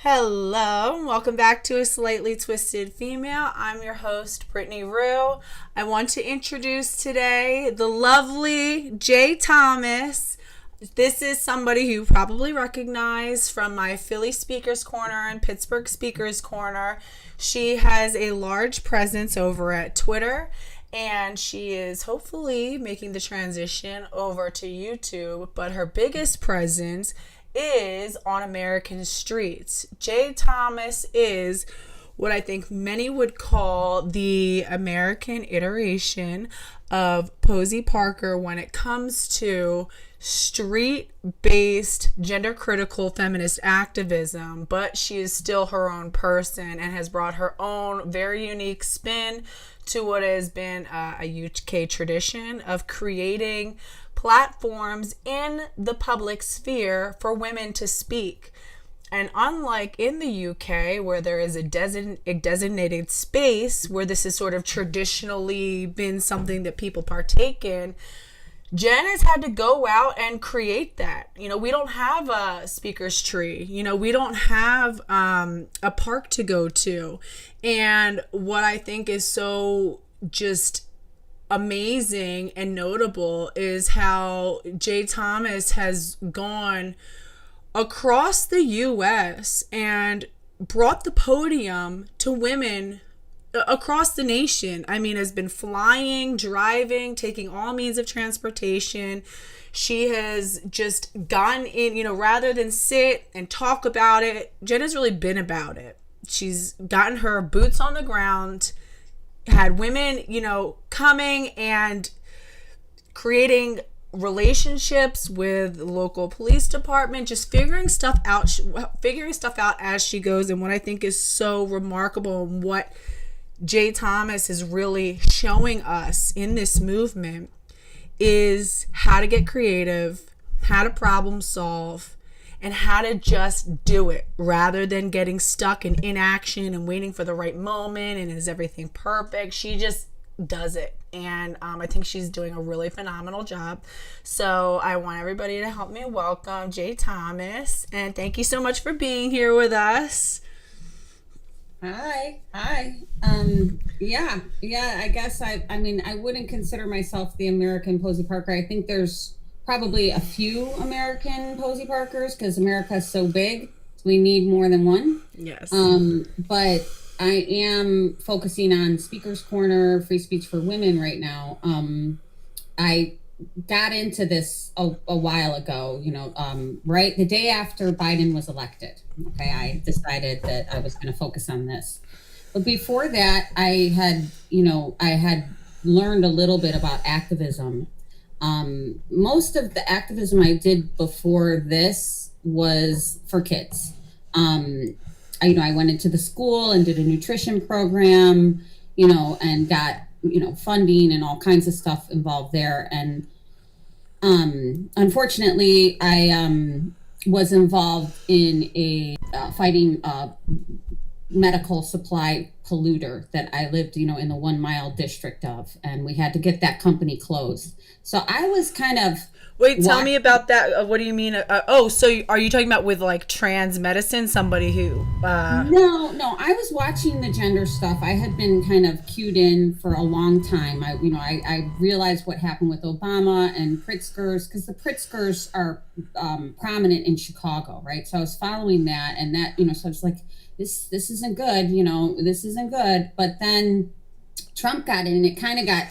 Hello, welcome back to A Slightly Twisted Female. I'm your host, Brittany Rue. I want to introduce today the lovely Jay Thomas. This is somebody who you probably recognize from my Philly Speakers Corner and Pittsburgh Speakers Corner. She has a large presence over at Twitter, and she is hopefully making the transition over to YouTube, but her biggest presence is on American streets. Jay Thomas is what I think many would call the American iteration of Posie Parker when it comes to street-based, gender-critical feminist activism, but she is still her own person and has brought her own very unique spin to what has been a UK tradition of creating platforms in the public sphere for women to speak. And unlike in the UK, where there is a designated space where this has sort of traditionally been something that people partake in, Jen has had to go out and create that. You know, we don't have a speaker's tree. You know, we don't have a park to go to. And what I think is so just amazing and notable is how Jay Thomas has gone across the US and brought the podium to women across the nation. I mean, has been flying, driving, taking all means of transportation. She has just gotten in, you know, rather than sit and talk about it, Jen has really been about it. She's gotten her boots on the ground, had women, you know, coming and creating relationships with the local police department, just figuring stuff out as she goes. And what I think is so remarkable and what Jay Thomas is really showing us in this movement is how to get creative, how to problem solve, and how to just do it rather than getting stuck in inaction and waiting for the right moment and is everything perfect. She just does it. And I think she's doing a really phenomenal job. So I want everybody to help me welcome Jay Thomas. And thank you so much for being here with us. Hi. Yeah, I guess I mean, I wouldn't consider myself the American Posie Parker. I think there's probably a few American Posie Parkers because America is so big. So we need more than one. Yes. But I am focusing on Speaker's Corner, Free Speech for Women right now. I got into this a while ago, you know, right the day after Biden was elected. Okay, I decided that I was going to focus on this. But before that, I had learned a little bit about activism. Most of the activism I did before this was for kids. I went into the school and did a nutrition program, you know, and got, you know, funding and all kinds of stuff involved there. And unfortunately, I was involved in a fighting medical supply polluter that I lived, you know, in the 1 mile district of, and we had to get that company closed. So I was kind of tell me about that. What do you mean? So are you talking about with like trans medicine? Somebody who? No. I was watching the gender stuff. I had been kind of cued in for a long time. I realized what happened with Obama and Pritzkers, because the Pritzkers are prominent in Chicago, right? So I was following that, and that, you know, so I was like, this isn't good, you know, this isn't good. But then Trump got in, and it kind of got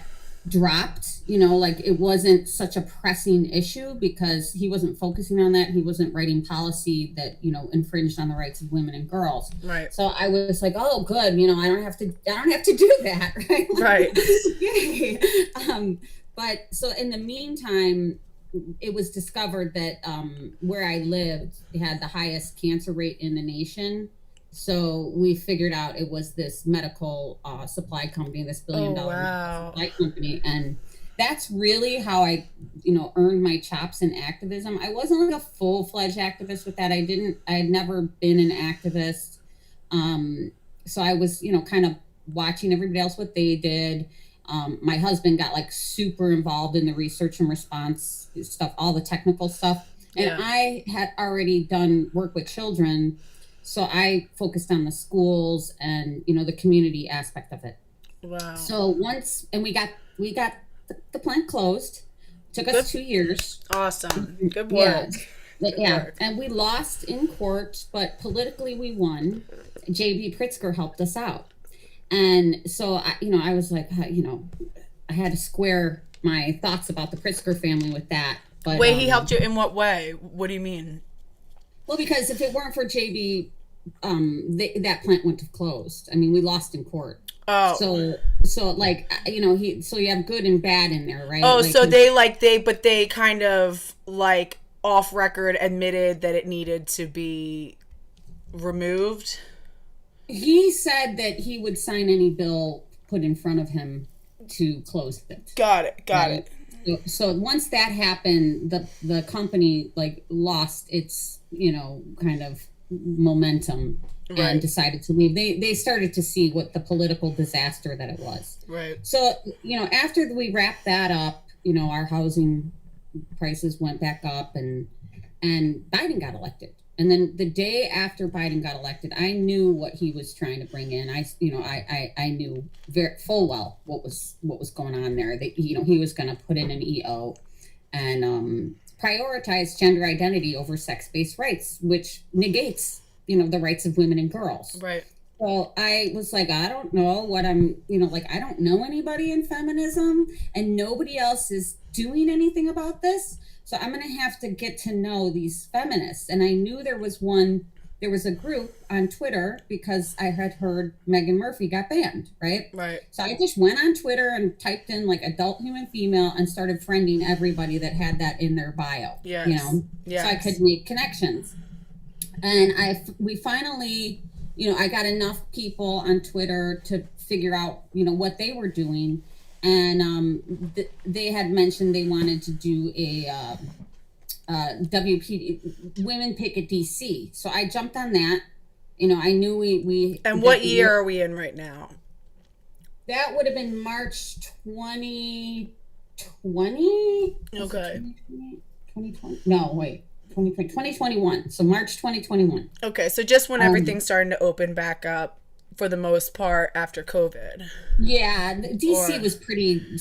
dropped, you know, like it wasn't such a pressing issue because he wasn't focusing on that. He wasn't writing policy that, you know, infringed on the rights of women and girls. Right. So I was like, oh, good, you know, I don't have to do that, right? Right. Yay. But so in the meantime, it was discovered that where I lived had the highest cancer rate in the nation. So we figured out it was this medical supply company, this $1 billion supply company. And that's really how I, you know, earned my chops in activism. I wasn't like a full-fledged activist with that. I had never been an activist. So I was, you know, kind of watching everybody else, what they did. My husband got like super involved in the research and response stuff, all the technical stuff. And I had already done work with children So I focused on the schools and, the community aspect of it. Wow. So once, and we got the plant closed. Took us 2 years. Awesome. Good work. Yeah. And we lost in court, but politically we won. J.B. Pritzker helped us out. And so, I was like, I had to square my thoughts about the Pritzker family with that. But wait, he helped you in what way? What do you mean? Well, because if it weren't for J.B., that plant wouldn't have closed. I mean, we lost in court. Oh. So like, so you have good and bad in there, right? Oh, like, so they kind of like off record admitted that it needed to be removed. He said that he would sign any bill put in front of him to close it. Got it. So once that happened, the company like lost its, kind of momentum. Right. And decided to leave. They started to see what the political disaster that it was. Right. So, after we wrapped that up, our housing prices went back up and Biden got elected. And then the day after Biden got elected, I knew what he was trying to bring in. I knew very full well what was going on there. That, he was going to put in an EO and prioritize gender identity over sex-based rights, which negates the rights of women and girls. Right. So I was like, I don't know what I'm, I don't know anybody in feminism and nobody else is doing anything about this. So I'm going to have to get to know these feminists. And I knew there was a group on Twitter because I had heard Meghan Murphy got banned. Right. Right. So I just went on Twitter and typed in like adult human female and started friending everybody that had that in their bio. Yes. So I could make connections. And we finally, I got enough people on Twitter to figure out, what they were doing. And they had mentioned they wanted to do a WP, Women Picket DC. So I jumped on that. I knew we And what year are we in right now? That would have been March 2020. Okay. 2020? No, wait. 2021. So March 2021. Okay, so just when everything's starting to open back up for the most part after COVID. Yeah, DC was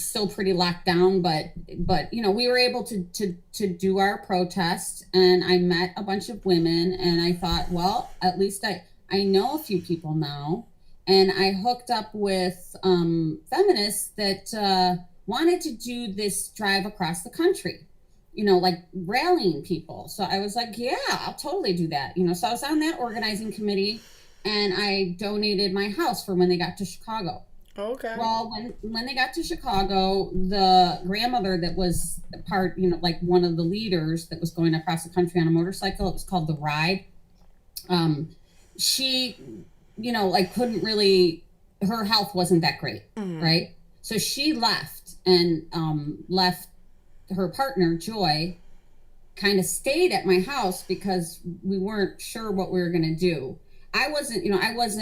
still pretty locked down, but we were able to do our protest, and I met a bunch of women, and I thought, well, at least I know a few people now, and I hooked up with feminists that wanted to do this drive across the country. Like rallying people. So I was like, yeah, I'll totally do that. So I was on that organizing committee and I donated my house for when they got to Chicago. Okay. Well, when they got to Chicago, the grandmother that was part, like one of the leaders that was going across the country on a motorcycle, it was called The Ride. She, couldn't really, her health wasn't that great. Mm-hmm. Right. So she left and left her partner, Joy, kind of stayed at my house because we weren't sure what we were going to do. I wasn't I was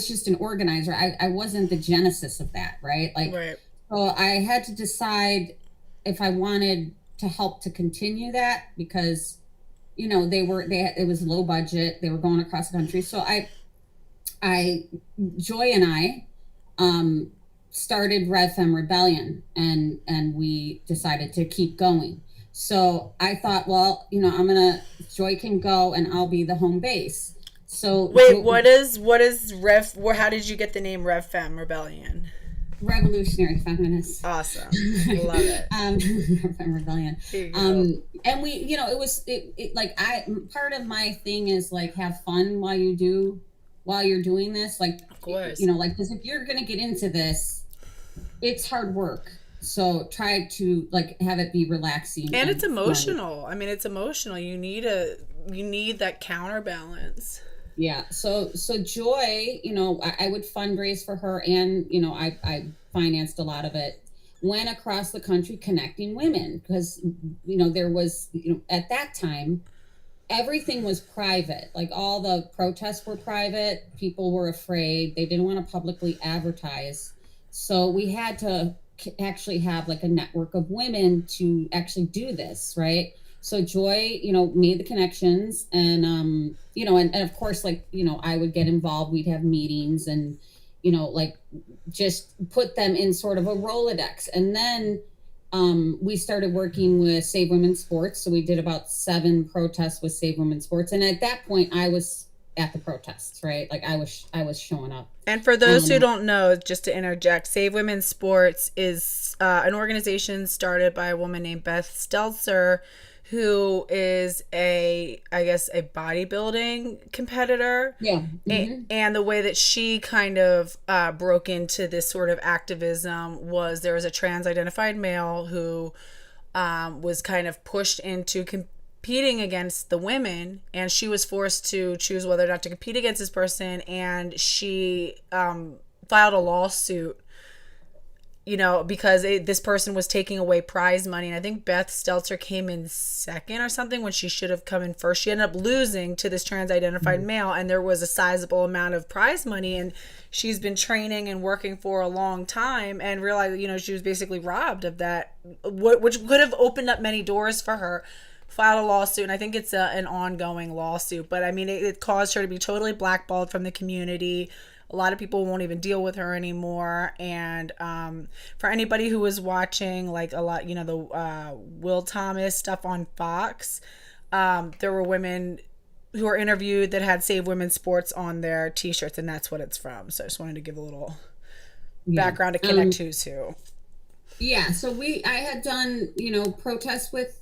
just an organizer. I wasn't the genesis of that, right? Right. So I had to decide if I wanted to help to continue that because, it was low budget. They were going across the country. So Joy and I, started RevFem Rebellion and we decided to keep going. So I thought, well, Joy can go and I'll be the home base. So wait, what is how did you get the name RevFem Rebellion? Revolutionary feminists. Awesome. Love it. RevFem Rebellion. And we, part of my thing is like have fun while you're doing this, like, of course, because if you're going to get into this, it's hard work. So try to have it be relaxing. And it's emotional. Fun. I mean, it's emotional. You need that counterbalance. Yeah. So Joy, I would fundraise for her and, I financed a lot of it. Went across the country connecting women because, there was, at that time, everything was private. Like all the protests were private. People were afraid. They didn't want to publicly advertise. So we had to actually have like a network of women to actually do this, right? So Joy, made the connections, and and of course, like, I would get involved. We'd have meetings, and like, just put them in sort of a Rolodex. And then we started working with Save Women's Sports. So we did about 7 protests with Save Women's Sports, and at that point, I was at the protests, right? Like, I was showing up. And for those who don't know, just to interject, Save Women's Sports is an organization started by a woman named Beth Stelzer, who is a bodybuilding competitor. Yeah. Mm-hmm. And the way that she kind of broke into this sort of activism was there was a trans-identified male who was kind of pushed into competing against the women, and she was forced to choose whether or not to compete against this person, and she filed a lawsuit, because this person was taking away prize money. And I think Beth Stelzer came in second or something when she should have come in first. She ended up losing to this trans-identified male, and there was a sizable amount of prize money, and she's been training and working for a long time, and realized, she was basically robbed of that, which could have opened up many doors for her. Filed a lawsuit, and I think it's an ongoing lawsuit, but I mean, it caused her to be totally blackballed from the community. A lot of people won't even deal with her anymore. And for anybody who was watching, like, a lot, the Will Thomas stuff on Fox, there were women who were interviewed that had Save Women's Sports on their t-shirts, and that's what it's from. So I just wanted to give a little background to connect who's who. Yeah, so I had done, protests with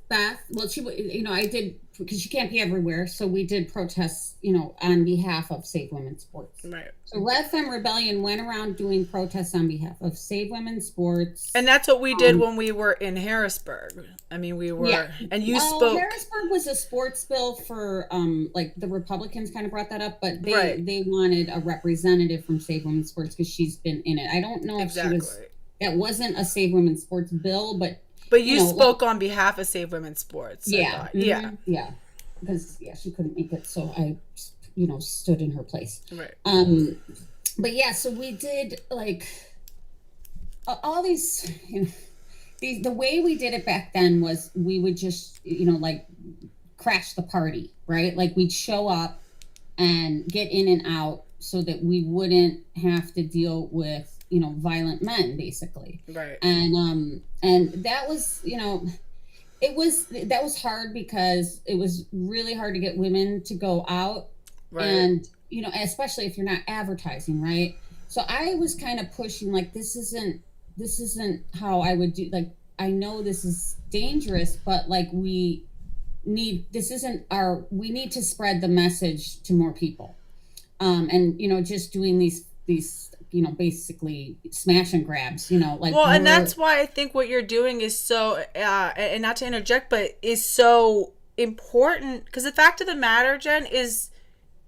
Beth. Well, I did, because she can't be everywhere. So we did protests, on behalf of Save Women's Sports. Right. So RevFem Rebellion went around doing protests on behalf of Save Women's Sports. And that's what we did when we were in Harrisburg. I mean, we were, and you spoke. Harrisburg was a sports bill for, like, the Republicans kind of brought that up, but they wanted a representative from Save Women's Sports because she's been in it. I don't know if she was. That wasn't a Save Women's Sports bill, but you spoke on behalf of Save Women's Sports. Yeah, yeah, because she couldn't make it, so I, stood in her place. Right. But yeah, so we did, like, all these, the way we did it back then was we would just, like, crash the party, right? Like, we'd show up and get in and out so that we wouldn't have to deal with violent men, basically. Right. And that was, that was hard because it was really hard to get women to go out. Right. And, especially if you're not advertising, right? So I was kind of pushing, like, this isn't how I would do, like, I know this is dangerous, but, like, we need to spread the message to more people. And, just doing these basically smash and grabs, like. Well, and that's why I think what you're doing is so, and not to interject, but is so important, because the fact of the matter, Jen, is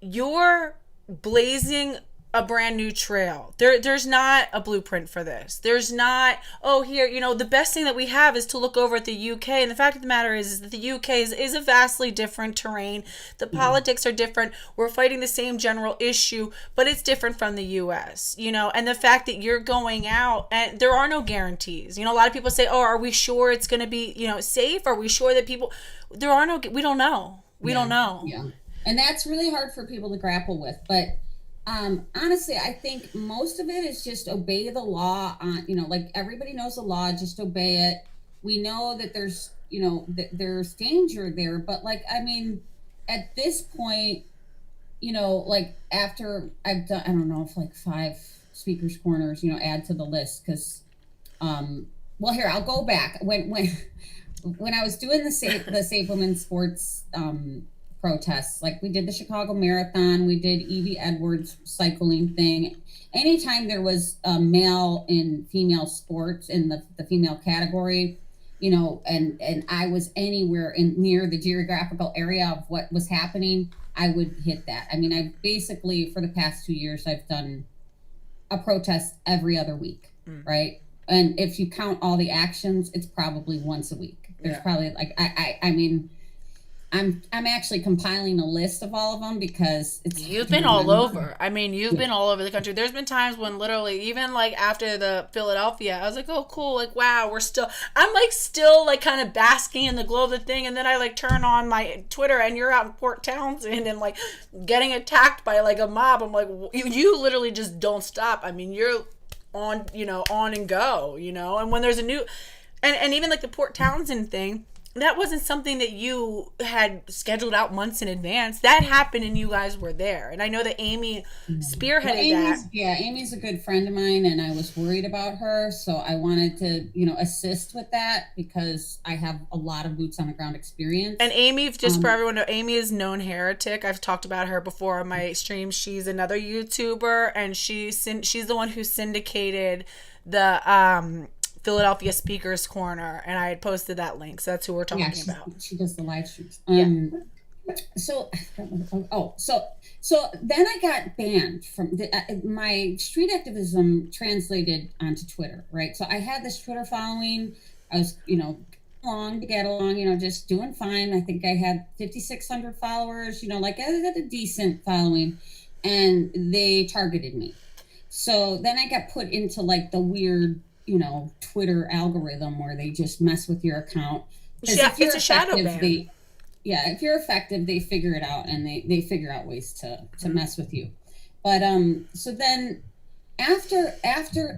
you're blazing a brand new trail. There's not a blueprint for this. There's not, here, the best thing that we have is to look over at the UK. And the fact of the matter is that the UK is a vastly different terrain. The politics are different. We're fighting the same general issue, but it's different from the US, and the fact that you're going out, and there are no guarantees. A lot of people say, are we sure it's going to be, safe? Are we sure that people, we don't know. We don't know. Yeah. And that's really hard for people to grapple with. But honestly, I think most of it is just obey the law. Like, everybody knows the law, just obey it. We know that there's, there's danger there, but, like, I mean, at this point, like, after I've done, I don't know if, like, 5 speakers corners, add to the list, because, well, here, I'll go back. When I was doing the Save Women's Sports, protests, like, we did the Chicago Marathon, we did Evie Edwards cycling thing. Anytime there was a male in female sports in the female category, and I was anywhere near the geographical area of what was happening, I would hit that. I mean, I basically, for the past 2 years, I've done a protest every other week, right? And if you count all the actions, it's probably once a week. There's probably, like, I mean, I'm actually compiling a list of all of them because it's You've been all over. I mean, you've been all over the country. There's been times when literally, even like after the Philadelphia, I was like, oh, cool. Like, wow, I'm like still like kind of basking in the glow of the thing. And then I like turn on my Twitter and you're out in Port Townsend and like getting attacked by like a mob. I'm like, you literally just don't stop. I mean, you're on, on and go, and when there's a new, and even like the Port Townsend thing, that wasn't something that you had scheduled out months in advance. That happened and you guys were there. And I know that Amy spearheaded that. Yeah, Amy's a good friend of mine and I was worried about her. So I wanted to, assist with that because I have a lot of boots on the ground experience. And Amy, just for everyone to know, Amy is known heretic. I've talked about her before on my stream. She's another YouTuber and she's the one who syndicated the Philadelphia Speakers Corner, and I had posted that link. So that's who we're talking about. She does the live streams. So then I got banned from my street activism translated onto Twitter, right? So I had this Twitter following. I was, to get along, just doing fine. I think I had 5,600 followers, like I had a decent following, and they targeted me. So then I got put into like the weird, Twitter algorithm where they just mess with your account. Yeah, it's a shadow ban. If you're effective, they figure it out and they figure out ways to mess with you. But so then after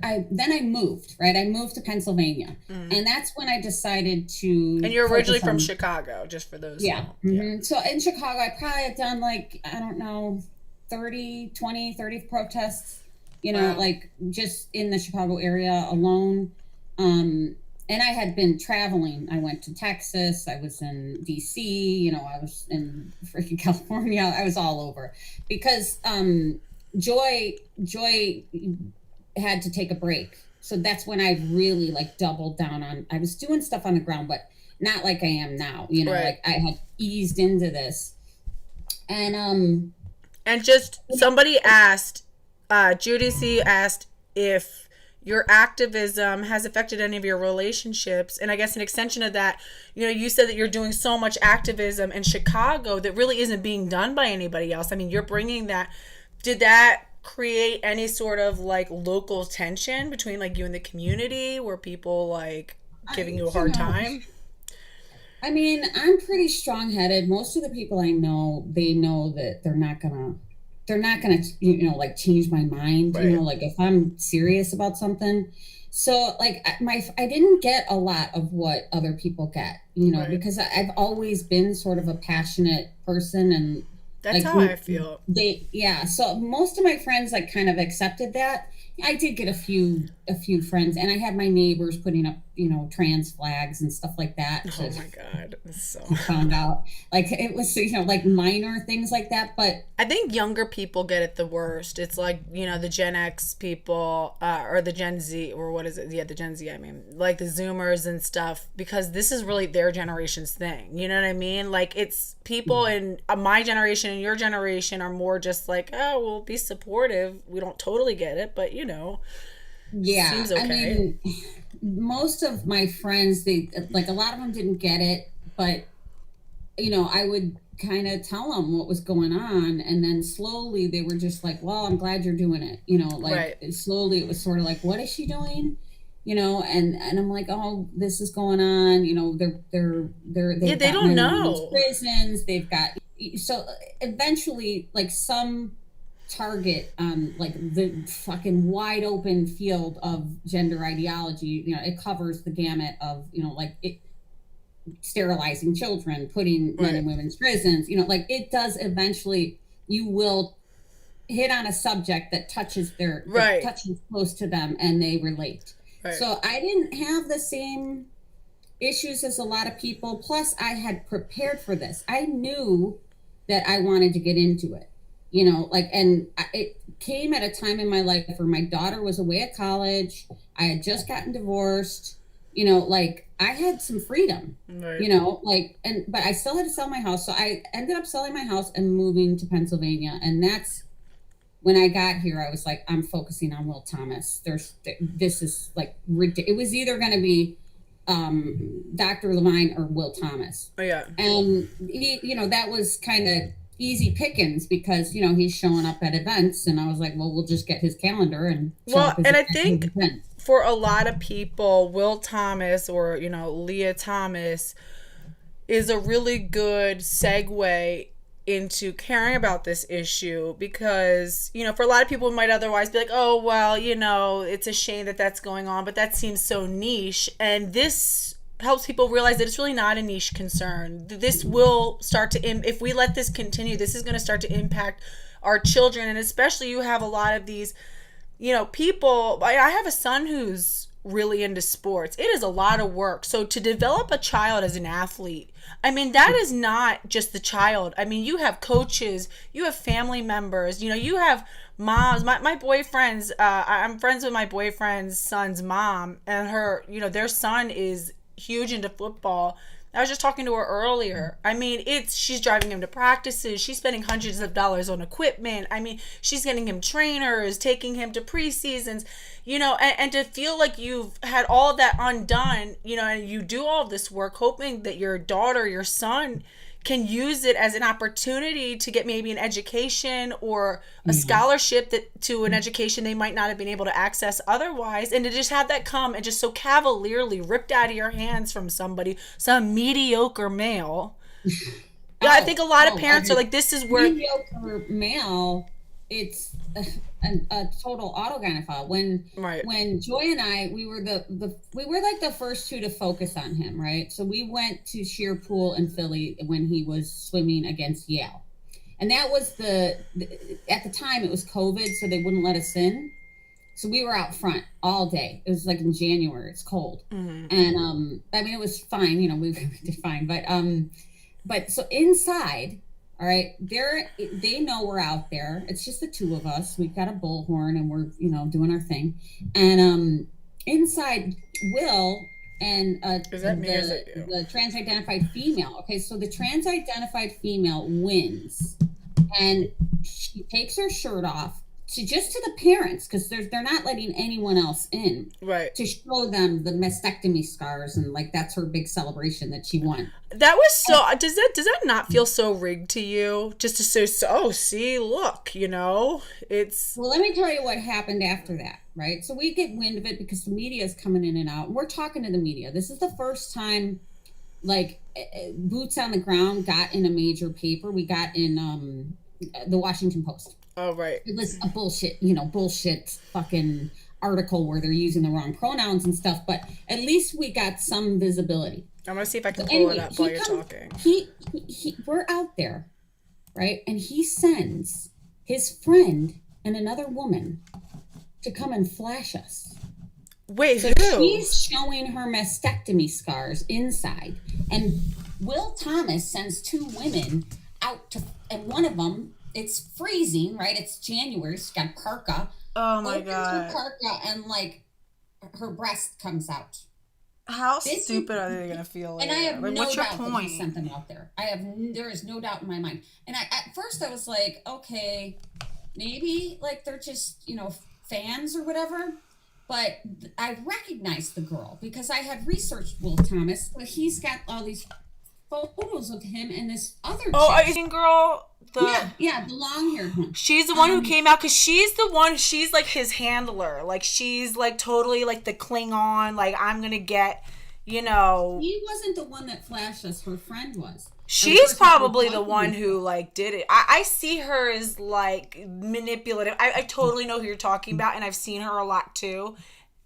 I moved, right? I moved to Pennsylvania. And that's when I decided to. And you're originally from Chicago, just for those. Yeah. Mm-hmm. So in Chicago, I probably had done like, I don't know, 30 protests. Wow. Like just in the Chicago area alone. And I had been traveling. I went to Texas. I was in DC. I was in freaking California. I was all over because Joy had to take a break. So that's when I really like doubled down on. I was doing stuff on the ground, but not like I am now. Right. Like I had eased into this, and just somebody asked. Judy C. asked if your activism has affected any of your relationships. And I guess an extension of that, you said that you're doing so much activism in Chicago that really isn't being done by anybody else. I mean, you're bringing that. Did that create any sort of like local tension between like you and the community? Were people like giving you a hard time? I mean, I'm pretty strong-headed. Most of the people I know, they know that they're not gonna like change my mind, right. Like if I'm serious about something. So like I didn't get a lot of what other people get, right. because I've always been sort of a passionate person, and that's like, how I feel. So most of my friends like kind of accepted that. I did get a few friends, and I had my neighbors putting up, trans flags and stuff like that. Oh my God. So found out like it was, like minor things like that. But I think younger people get it the worst. It's like, the Gen X people, or the Gen Z, or what is it? Yeah, the Gen Z, I mean, like the Zoomers and stuff, because this is really their generation's thing. You know what I mean? Like it's people in my generation and your generation are more just like, oh, we'll be supportive. We don't totally get it, but yeah, seems okay. I mean, most of my friends, they like a lot of them didn't get it, but I would kind of tell them what was going on, and then slowly they were just like, well, I'm glad you're doing it, like right. Slowly it was sort of like, what is she doing, and I'm like, oh, this is going on, they don't know prisons, they've got, so eventually like some target like the fucking wide open field of gender ideology, it covers the gamut of like it sterilizing children, putting men in women's prisons, like it does eventually, you will hit on a subject that touches that touches close to them and they relate. So I didn't have the same issues as a lot of people, plus I had prepared for this. I knew that I wanted to get into it, and it came at a time in my life where my daughter was away at college. I had just gotten divorced, like I had some freedom, but I still had to sell my house. So I ended up selling my house and moving to Pennsylvania. And that's when I got here, I was like, I'm focusing on Will Thomas. This is like, it was either going to be Dr. Levine or Will Thomas. Oh, yeah. And that was kind of easy pickings because he's showing up at events, and I was like, well, we'll just get his calendar and show Well, up and I at his think events. for a lot of people, Will Thomas or Lia Thomas is a really good segue into caring about this issue because for a lot of people who might otherwise be like, oh well, it's a shame that that's going on, but that seems so niche, and this helps people realize that it's really not a niche concern. This will start to if we let this continue, this is going to start to impact our children, and especially you have a lot of these people. I have a son who's really into sports. It is a lot of work. So to develop a child as an athlete, I mean, that is not just the child. I mean, you have coaches, you have family members, you have moms. My boyfriend's, I'm friends with my boyfriend's son's mom, and her, their son is huge into football. I was just talking to her earlier. I mean, she's driving him to practices. She's spending hundreds of dollars on equipment. I mean, she's getting him trainers, taking him to preseasons, and to feel like you've had all of that undone, and you do all this work hoping that your daughter, your son can use it as an opportunity to get maybe an education or a scholarship to an education they might not have been able to access otherwise, and to just have that come and just so cavalierly ripped out of your hands from somebody, some mediocre male. Yeah, I think a lot of parents are like, this is where mediocre male, it's a total autogynephile. When Joy and I, we were like the first two to focus on him, right? So we went to Sheer Pool in Philly when he was swimming against Yale, and that was at the time it was COVID, so they wouldn't let us in. So we were out front all day. It was like in January. It's cold, and I mean it was fine. We did fine, but so inside. All right, they know we're out there. It's just the two of us. We've got a bullhorn, and we're doing our thing. And inside, Will and is that me or is that you? The trans-identified female. Okay, so the trans-identified female wins, and she takes her shirt off. Just to the parents, because they're not letting anyone else in, right? To show them the mastectomy scars, and like that's her big celebration that she won. That was so. Does that not feel so rigged to you? Just to say, oh, see, look, it's. Well, let me tell you what happened after that, right? So we get wind of it because the media is coming in and out. And we're talking to the media. This is the first time, like, boots on the ground got in a major paper. We got in the Washington Post. Oh, right. It was a bullshit fucking article where they're using the wrong pronouns and stuff, but at least we got some visibility. I'm going to see if I can pull it up while you're talking. We're out there, right? And he sends his friend and another woman to come and flash us. Wait, so who? She's showing her mastectomy scars inside. And Will Thomas sends two women out and one of them, it's freezing, right? It's January. She's got parka. Oh my God. Her parka and like her breast comes out. How stupid are they gonna feel? And I have no doubt that he sent them out there. There is no doubt in my mind. And at first I was like, okay, maybe like they're just fans or whatever. But I recognized the girl because I had researched Will Thomas, but he's got all these photos of him and this other chick. Oh, Asian girl. The long-haired one. She's the one who came out because she's like his handler. Like she's like totally like the Klingon. Like I'm gonna get, He wasn't the one that flashed us. Her friend was. She's probably the one who like did it. I see her as like manipulative. I totally know who you're talking about, and I've seen her a lot too.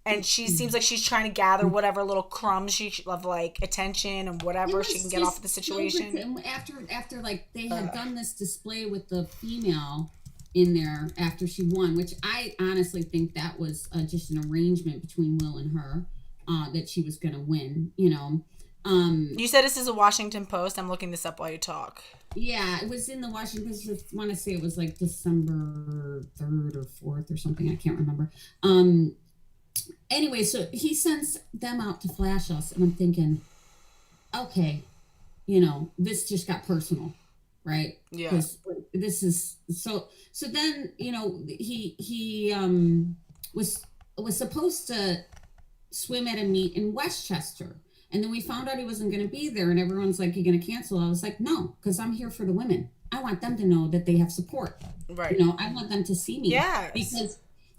And she seems like she's trying to gather whatever little crumbs of like attention and whatever she can get off of the situation. After like they had done this display with the female in there after she won, which I honestly think that was just an arrangement between Will and her that she was going to win. You said this is a Washington Post. I'm looking this up while you talk. Yeah, it was in the Washington Post. I want to say it was like December 3rd or 4th or something. I can't remember. Anyway, so he sends them out to flash us, and I'm thinking, okay, this just got personal, right? Yeah. Because this is so. So then, he was supposed to swim at a meet in Westchester, And then we found out he wasn't going to be there, and everyone's like, "You're going to cancel?" I was like, "No, because I'm here for the women. I want them to know that they have support. Right. You know, I want them to see me." Yes.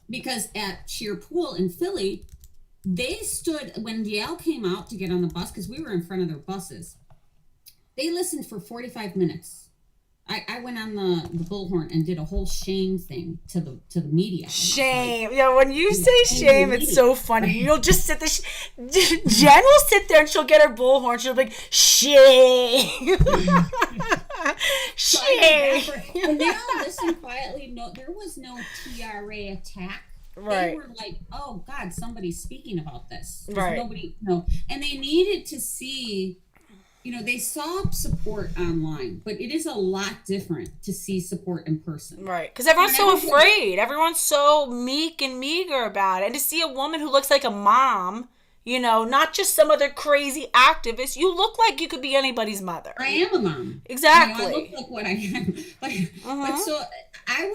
Because at Sheer Pool in Philly, they stood when Yale came out to get on the bus, because we were in front of their buses. They listened for 45 minutes. I went on the bullhorn and did a whole shame thing to the media. Shame. Like, yeah, when you say shame, it's so funny. You'll just sit there. Jen will sit there and she'll get her bullhorn. She'll be like, shame. Shame. And they all listened quietly. No, there was no TRA attack. Right. They were like, "Oh God, somebody's speaking about this." Right. Nobody, and they needed to see. They saw support online, but it is a lot different to see support in person. Right. Because everyone's so afraid. Everyone's so meek and meager about it. And to see a woman who looks like a mom, not just some other crazy activist, you look like you could be anybody's mother. I am a mom. Exactly. I look like what I am. But so I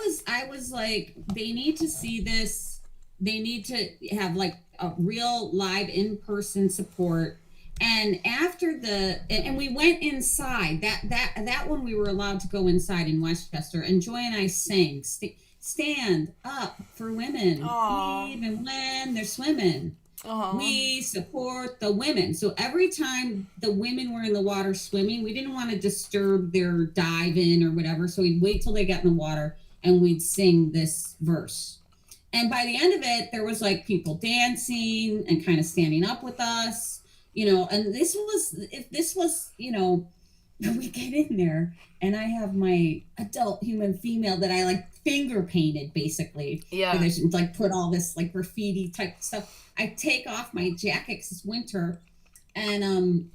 was like, they need to see this. They need to have like a real live in-person support. And after and we went inside that one, we were allowed to go inside in Westchester, and Joy and I sang stand up for women. Aww. Even when they're swimming. Aww. We support the women. So every time the women were in the water swimming, we didn't want to disturb their dive in or whatever. So we'd wait till they got in the water and we'd sing this verse. And by the end of it, there was like people dancing and kind of standing up with us. And this was, we get in there and I have my adult human female that I like finger painted basically. Yeah. Where there's like put all this like graffiti type stuff. I take off my jacket 'cause it's winter, and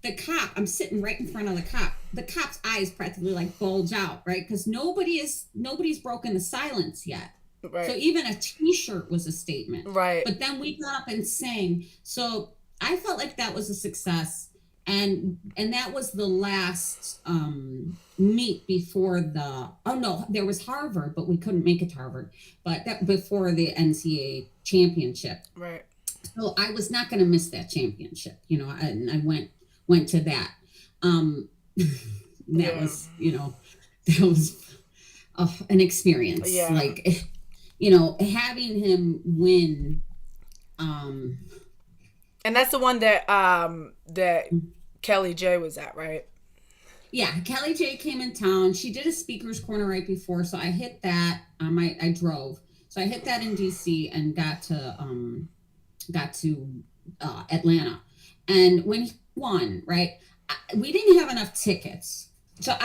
the cop, I'm sitting right in front of the cop. The cop's eyes practically like bulge out, right? Because nobody's broken the silence yet. Right. So even a t-shirt was a statement. Right. But then we got up and sang. So I felt like that was a success, and that was the last meet before there was Harvard, but we couldn't make it to Harvard, but that before the NCAA championship. Right. So I was not going to miss that championship, and I went to that. That was an experience. Yeah. Like, having him win. And that's the one that Kellie Jay was at, right? Yeah, Kellie Jay came in town. She did a speaker's corner right before, so I hit that. I drove, so I hit that in DC and got to Atlanta. And when he won, right, we didn't have enough tickets. So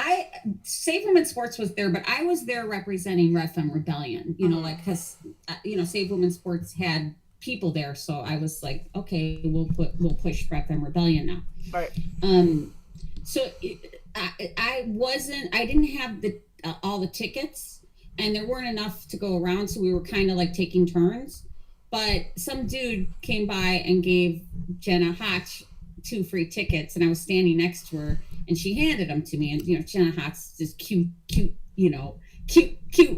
Save Women Sports was there, but I was there representing RevFem Rebellion. Because Save Women Sports had people there, so I was like, okay, we'll push RevFem Rebellion now. Right. So I didn't have all the tickets, and there weren't enough to go around, so we were kind of like taking turns. But some dude came by and gave Jenna Hotch 2 free tickets, and I was standing next to her, and she handed them to me. And Jenna Hotch's this cute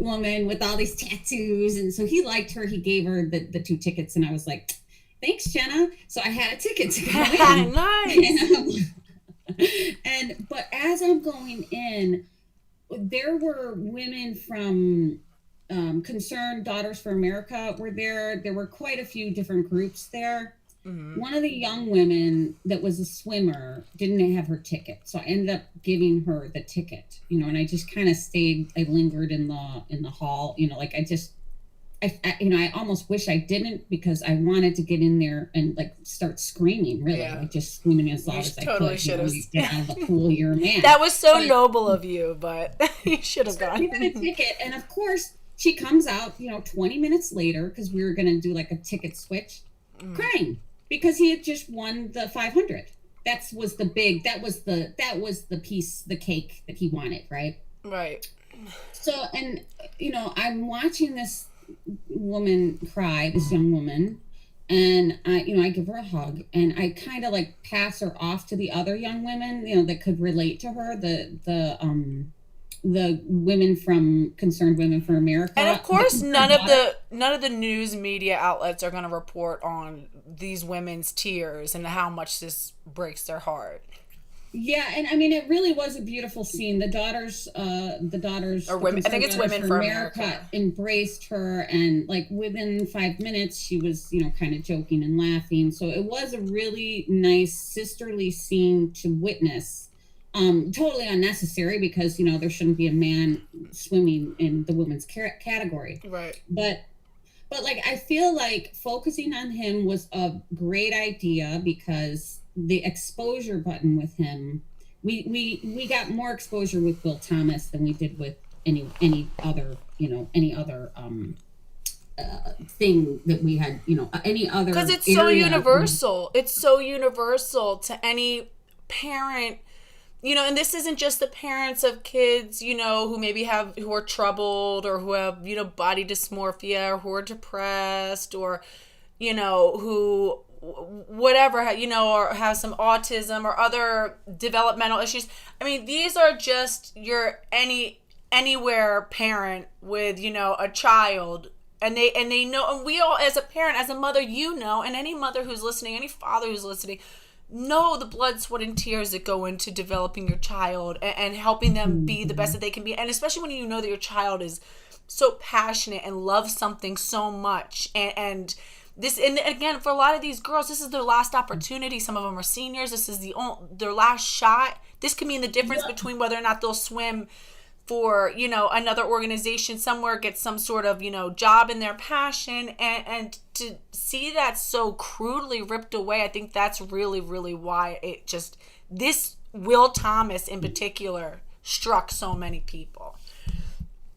woman with all these tattoos, and so he liked her. He gave her the 2 tickets, and I was like, thanks, Jenna. So I had a ticket to go in. Nice. But as I'm going in, there were women from Concerned Daughters for America were there. There were quite a few different groups there. Mm-hmm. One of the young women that was a swimmer didn't have her ticket, so I ended up giving her the ticket. And I just kind of stayed. I lingered in the hall. I almost wish I didn't, because I wanted to get in there and like start screaming. Really, like just screaming as loud as I could. Get out of the pool, you're a man. That was so noble of you, but you should have gone. Given a ticket, and of course she comes out, 20 minutes later, because we were gonna do like a ticket switch, crying. Because he had just won the 500. That was the piece, the cake that he wanted, right? Right. So, and I'm watching this woman cry, this young woman, and I give her a hug, and I kind of like pass her off to the other young women, that could relate to her, the women from Concerned Women for America. And of course, none of the news media outlets are going to report on these women's tears and how much this breaks their heart. Yeah, and I mean, it really was a beautiful scene. The daughters, or women, I think it's Women for America, embraced her, and like within 5 minutes, she was, kind of joking and laughing. So it was a really nice sisterly scene to witness. Totally unnecessary because there shouldn't be a man swimming in the women's category, right? But like I feel like focusing on him was a great idea because the exposure button with him, we got more exposure with Will Thomas than we did with any other thing that we had, any other, because it's so universal. It's so universal to any parent, and this isn't just the parents of kids, who maybe who are troubled or who have, body dysmorphia or who are depressed or, who whatever, or have some autism or other developmental issues. I mean, these are just your anywhere parent with, a child, and they know, and we all as a parent, as a mother, and any mother who's listening, any father who's listening, know the blood, sweat, and tears that go into developing your child and helping them be the best that they can be. And especially when you know that your child is so passionate and loves something so much, and again, for a lot of these girls, this is their last opportunity. Some of them are seniors. This is their last shot. This could mean the difference between whether or not they'll swim for, another organization somewhere, get some sort of, job in their passion. And to see that so crudely ripped away, I think that's really, really why this Will Thomas in particular struck so many people.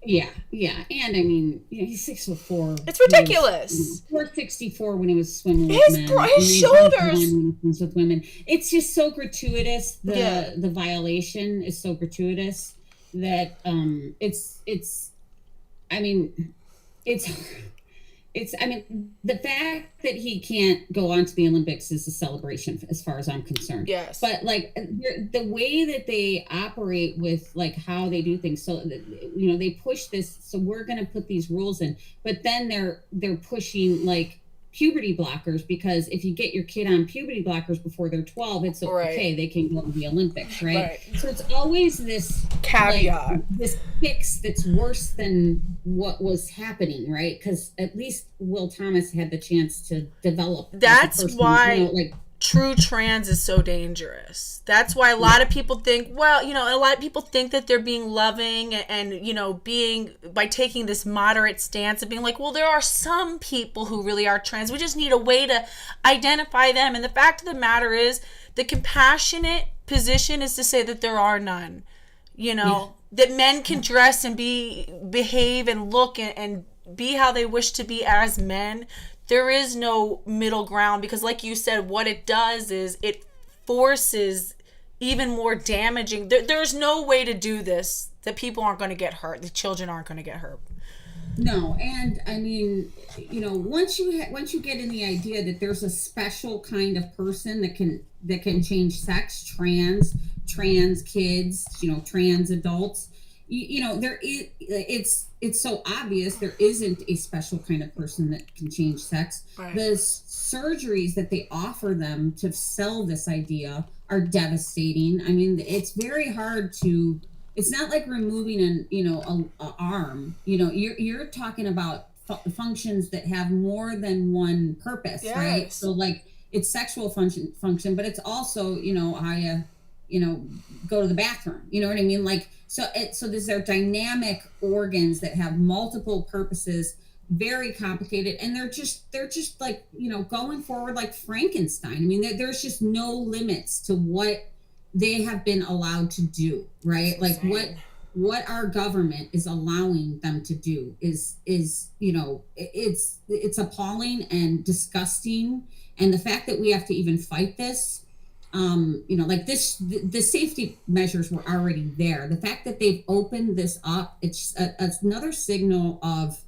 Yeah. And I mean, he's 6'4". It's ridiculous. 4'64" when he was swimming with men. His shoulders. With women. It's just so gratuitous. The violation is so gratuitous that the fact that he can't go on to the Olympics is a celebration as far as I'm concerned. Yes. But like the way that they operate with like how they do things, so they push this, so we're going to put these rules in, but then they're pushing like puberty blockers, because if you get your kid on puberty blockers before they're 12, it's okay, they can go to the Olympics, right? So it's always this caveat, this fix that's worse than what was happening, right? Because at least Will Thomas had the chance to develop. That's why true trans is so dangerous. That's why a lot of people think, that they're being loving and being, by taking this moderate stance and being like, well, there are some people who really are trans. We just need a way to identify them. And the fact of the matter is, the compassionate position is to say that there are none. That men can dress and behave and look and be how they wish to be as men. There is no middle ground, because like you said, what it does is it forces even more damaging. There's no way to do this that people aren't going to get hurt. The children aren't going to get hurt. No, and I mean, once you get in the idea that there's a special kind of person that can change sex, trans kids, trans adults, there is, it's so obvious there isn't a special kind of person that can change sex. Right. The surgeries that they offer them to sell this idea are devastating. I mean, it's very hard to. It's not like removing an arm. You're talking about functions that have more than one purpose, yes. Right? So like it's sexual function, but it's also how you go to the bathroom. You know what I mean? Like so these are dynamic organs that have multiple purposes, very complicated, and they're just like going forward like Frankenstein. I mean, there's just no limits to what they have been allowed to do, right? Like what our government is allowing them to do is it's appalling and disgusting. And the fact that we have to even fight this, the safety measures were already there. The fact that they've opened this up, it's another signal of,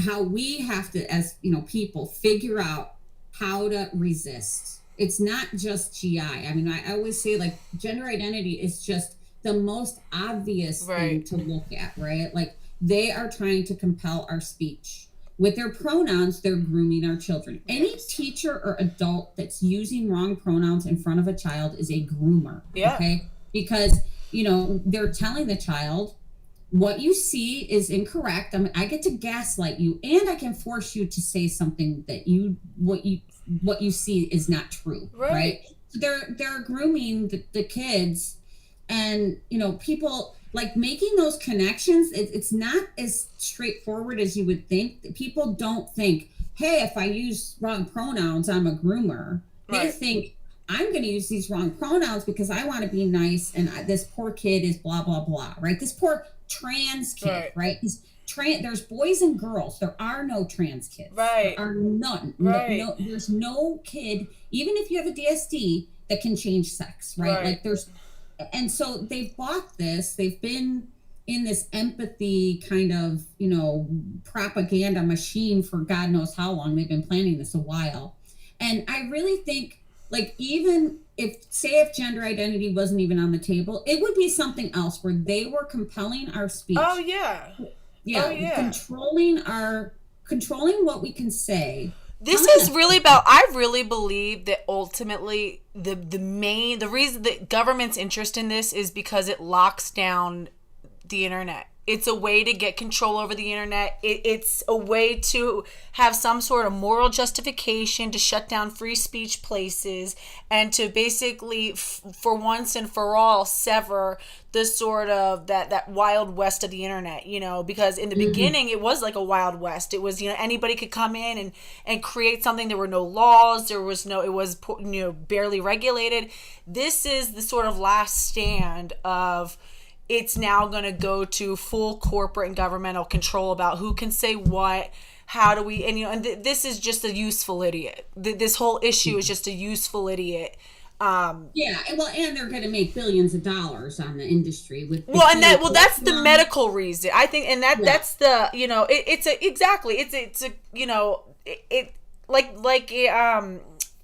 how we have to, as people, figure out how to resist. It's not just GI. I mean, I always say like gender identity is just the most obvious thing to look at, right? Like they are trying to compel our speech. with their pronouns, they're grooming our children. Any teacher or adult that's using wrong pronouns in front of a child is a groomer. Yeah. Okay. Because, they're telling the child, what you see is incorrect. I get to gaslight you, and I can force you to say something that what you see is not true. Right. So they're grooming the kids, and, people like making those connections. It's not as straightforward as you would think. People don't think, hey, if I use wrong pronouns, I'm a groomer. They think, I'm going to use these wrong pronouns because I want to be nice, and this poor kid is blah, blah, blah, right? This poor trans kid, right? There's boys and girls. There are no trans kids. Right. There are none. Right. No, there's no kid, even if you have a DSD, that can change sex, right? Like and so they've bought this. They've been in this empathy kind of, propaganda machine for God knows how long. They've been planning this a while. And I really think, like, even if gender identity wasn't even on the table, it would be something else where they were compelling our speech. Oh, yeah. Yeah. Oh, yeah. Controlling what we can say. This is really about, I really believe that ultimately the reason that government's interest in this is because it locks down the internet. It's a way to get control over the internet. It's a way to have some sort of moral justification to shut down free speech places and to basically, for once and for all, sever the sort of that wild west of the internet, because in the beginning it was like a wild west. It was, anybody could come in and create something. There were no laws. It was barely regulated. This is the sort of last stand of, it's now going to go to full corporate and governmental control about who can say what, how do we, and this is just a useful idiot. This whole issue is just a useful idiot. And they're going to make billions of dollars on the industry with. That's the medical reason, I think, and that's the,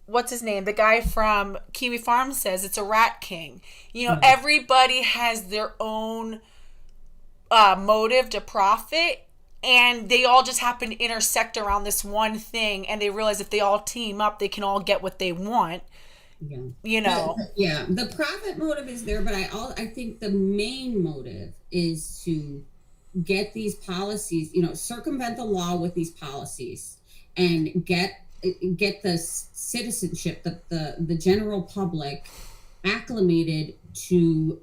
what's his name? The guy from Kiwi Farm says it's a rat king. Everybody has their own motive to profit, and they all just happen to intersect around this one thing, and they realize if they all team up, they can all get what they want. The profit motive is there, but I think the main motive is to get these policies, circumvent the law with these policies, and get the citizenship, the general public acclimated to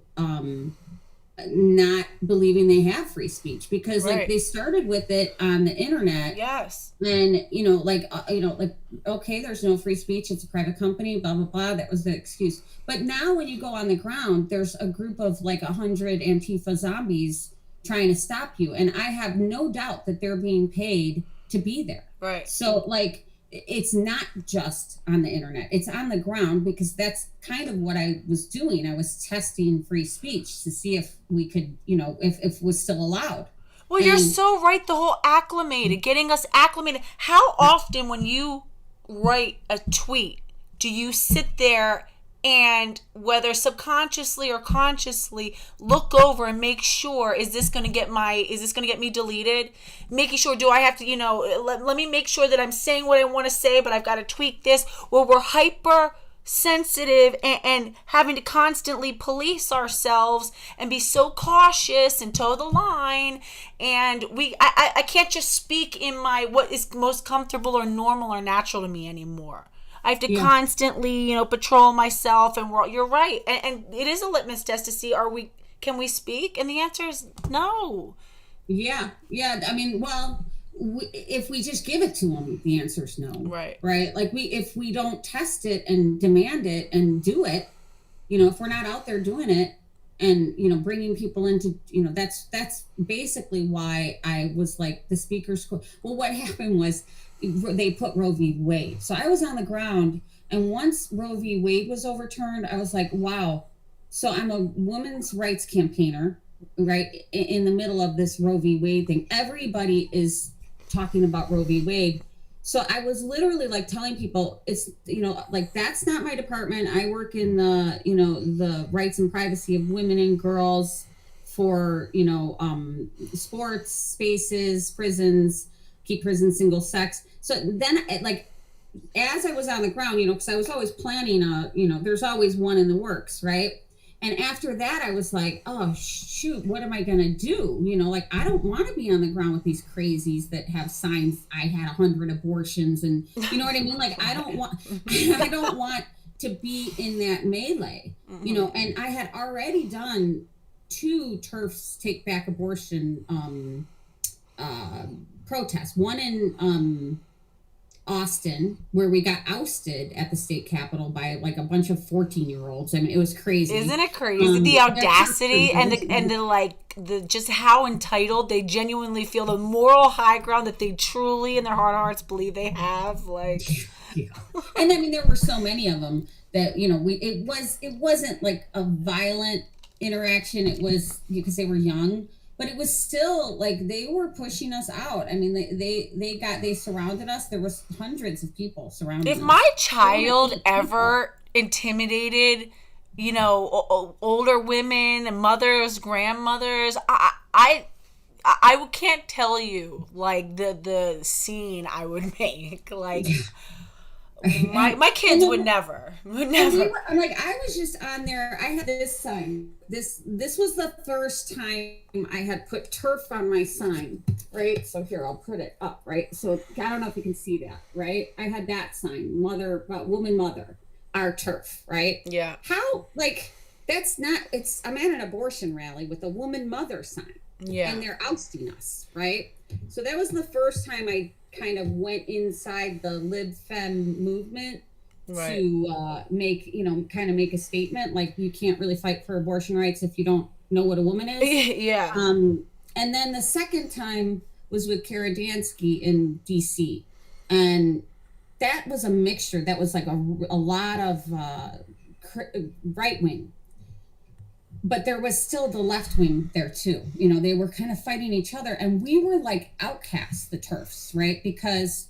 not believing they have free speech, because like they started with it on the internet. Yes. And okay, there's no free speech, it's a private company, blah blah blah, that was the excuse. But now when you go on the ground, there's a group of like 100 Antifa zombies trying to stop you, and I have no doubt that they're being paid to be there. Right. So like, it's not just on the internet, it's on the ground, because that's kind of what I was doing. I was testing free speech to see if we could, if it was still allowed. Well, you're so right. The whole getting us acclimated. How often when you write a tweet do you sit there and, whether subconsciously or consciously, look over and make sure, is this going to get me deleted? Making sure, do I have to, let me make sure that I'm saying what I want to say, but I've got to tweak this. Well, we're hyper sensitive and having to constantly police ourselves and be so cautious and toe the line. And I can't just speak in what is most comfortable or normal or natural to me anymore. I have to constantly, patrol myself, and you're right. And it is a litmus test to see, can we speak? And the answer is no. Yeah. Yeah. I mean, well, if we just give it to them, the answer is no. Right. Right. Like if we don't test it and demand it and do it, if we're not out there doing it and, bringing people into, that's basically why I was like the speaker's. Well, what happened was, they put Roe v. Wade. So I was on the ground, and once Roe v. Wade was overturned, I was like, wow. So I'm a women's rights campaigner, right? In the middle of this Roe v. Wade thing. Everybody is talking about Roe v. Wade. So I was literally like telling people, it's, that's not my department. I work in the rights and privacy of women and girls for, sports spaces, prisons, keep prison single sex. So then, like, as I was on the ground, because I was always planning, there's always one in the works, right? And after that, I was like, oh, shoot, what am I going to do? Like, I don't want to be on the ground with these crazies that have signs, I had 100 abortions. And you know what I mean? Like, I don't want to be in that melee, and I had already done 2 TERFs Take Back Abortion protests. One in Austin, where we got ousted at the state capitol by like a bunch of 14-year-olds. I mean, it was crazy. Isn't it crazy? The audacity and the just how entitled they genuinely feel, the moral high ground that they truly in their heart of hearts believe they have. Like, yeah. And I mean, there were so many of them that it wasn't like a violent interaction. It was because they were young. But it was still like they were pushing us out. I mean, they surrounded us. There was hundreds of people surrounding us. If my child ever intimidated, older women, mothers, grandmothers, I can't tell you like the scene I would make. Like, my kids would never. I was just on there. I had this sign. This was the first time I had put TERF on my sign, right? So here, I'll put it up, right? So I don't know if you can see that, right? I had that sign, woman, mother, our TERF, right? Yeah. How, like, that's not, I'm at an abortion rally with a woman, mother sign. Yeah. And they're ousting us, right? So that was the first time I kind of went inside the RevFem movement, right, to make a statement like you can't really fight for abortion rights if you don't know what a woman is. Yeah. And then the second time was with Kara Dansky in DC, and that was a mixture. That was like a lot of right wing. But there was still the left wing there too. They were kind of fighting each other, and we were like outcasts, the TERFs, right? Because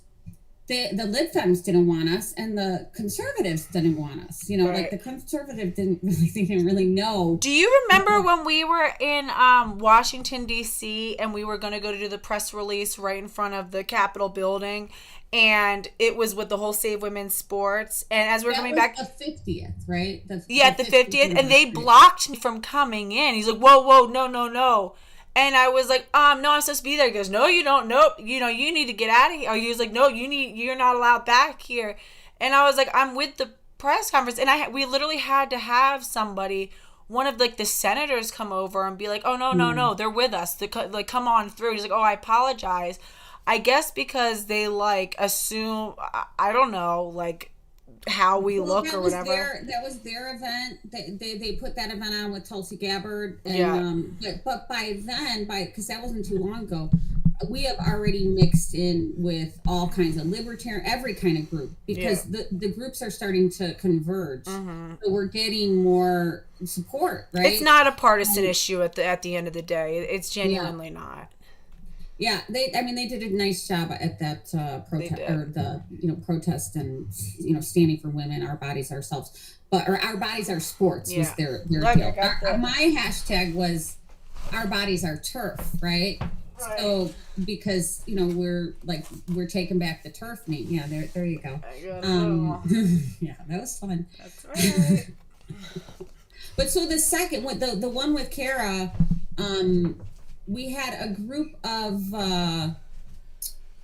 the LibFems didn't want us, and the conservatives didn't want us. Right. Like the conservative didn't really know. Do you remember when we were in Washington D.C. and we were going to go to do the press release right in front of the Capitol building? And it was with the whole Save Women's Sports. And as we're coming back, the 50th, right? The 50th. And they blocked me from coming in. He's like, whoa, no. And I was like, no, I'm supposed to be there. He goes, no, you don't. Nope. You need to get out of here. Or he was like, no, you're not allowed back here. And I was like, I'm with the press conference. And we literally had to have somebody, one of like the senators, come over and be like, oh, no, they're with us. Like, come on through. He's like, oh, I apologize. I guess because they like assume, I don't know, like how we look or whatever. That was their event. They put that event on with Tulsi Gabbard. And, but by then, because that wasn't too long ago, we have already mixed in with all kinds of libertarian, every kind of group, because the groups are starting to converge. Mm-hmm. So we're getting more support, right? It's not a partisan issue at the end of the day. It's genuinely not. Yeah, they did a nice job at that protest and standing for women, our bodies, ourselves, or our bodies, our sports was their deal. My hashtag was our bodies, our TERF, right? So because we're taking back the TERF name. Yeah, there you go. Yeah, that was fun. That's right. But so the second one, the one with Kara, we had a group of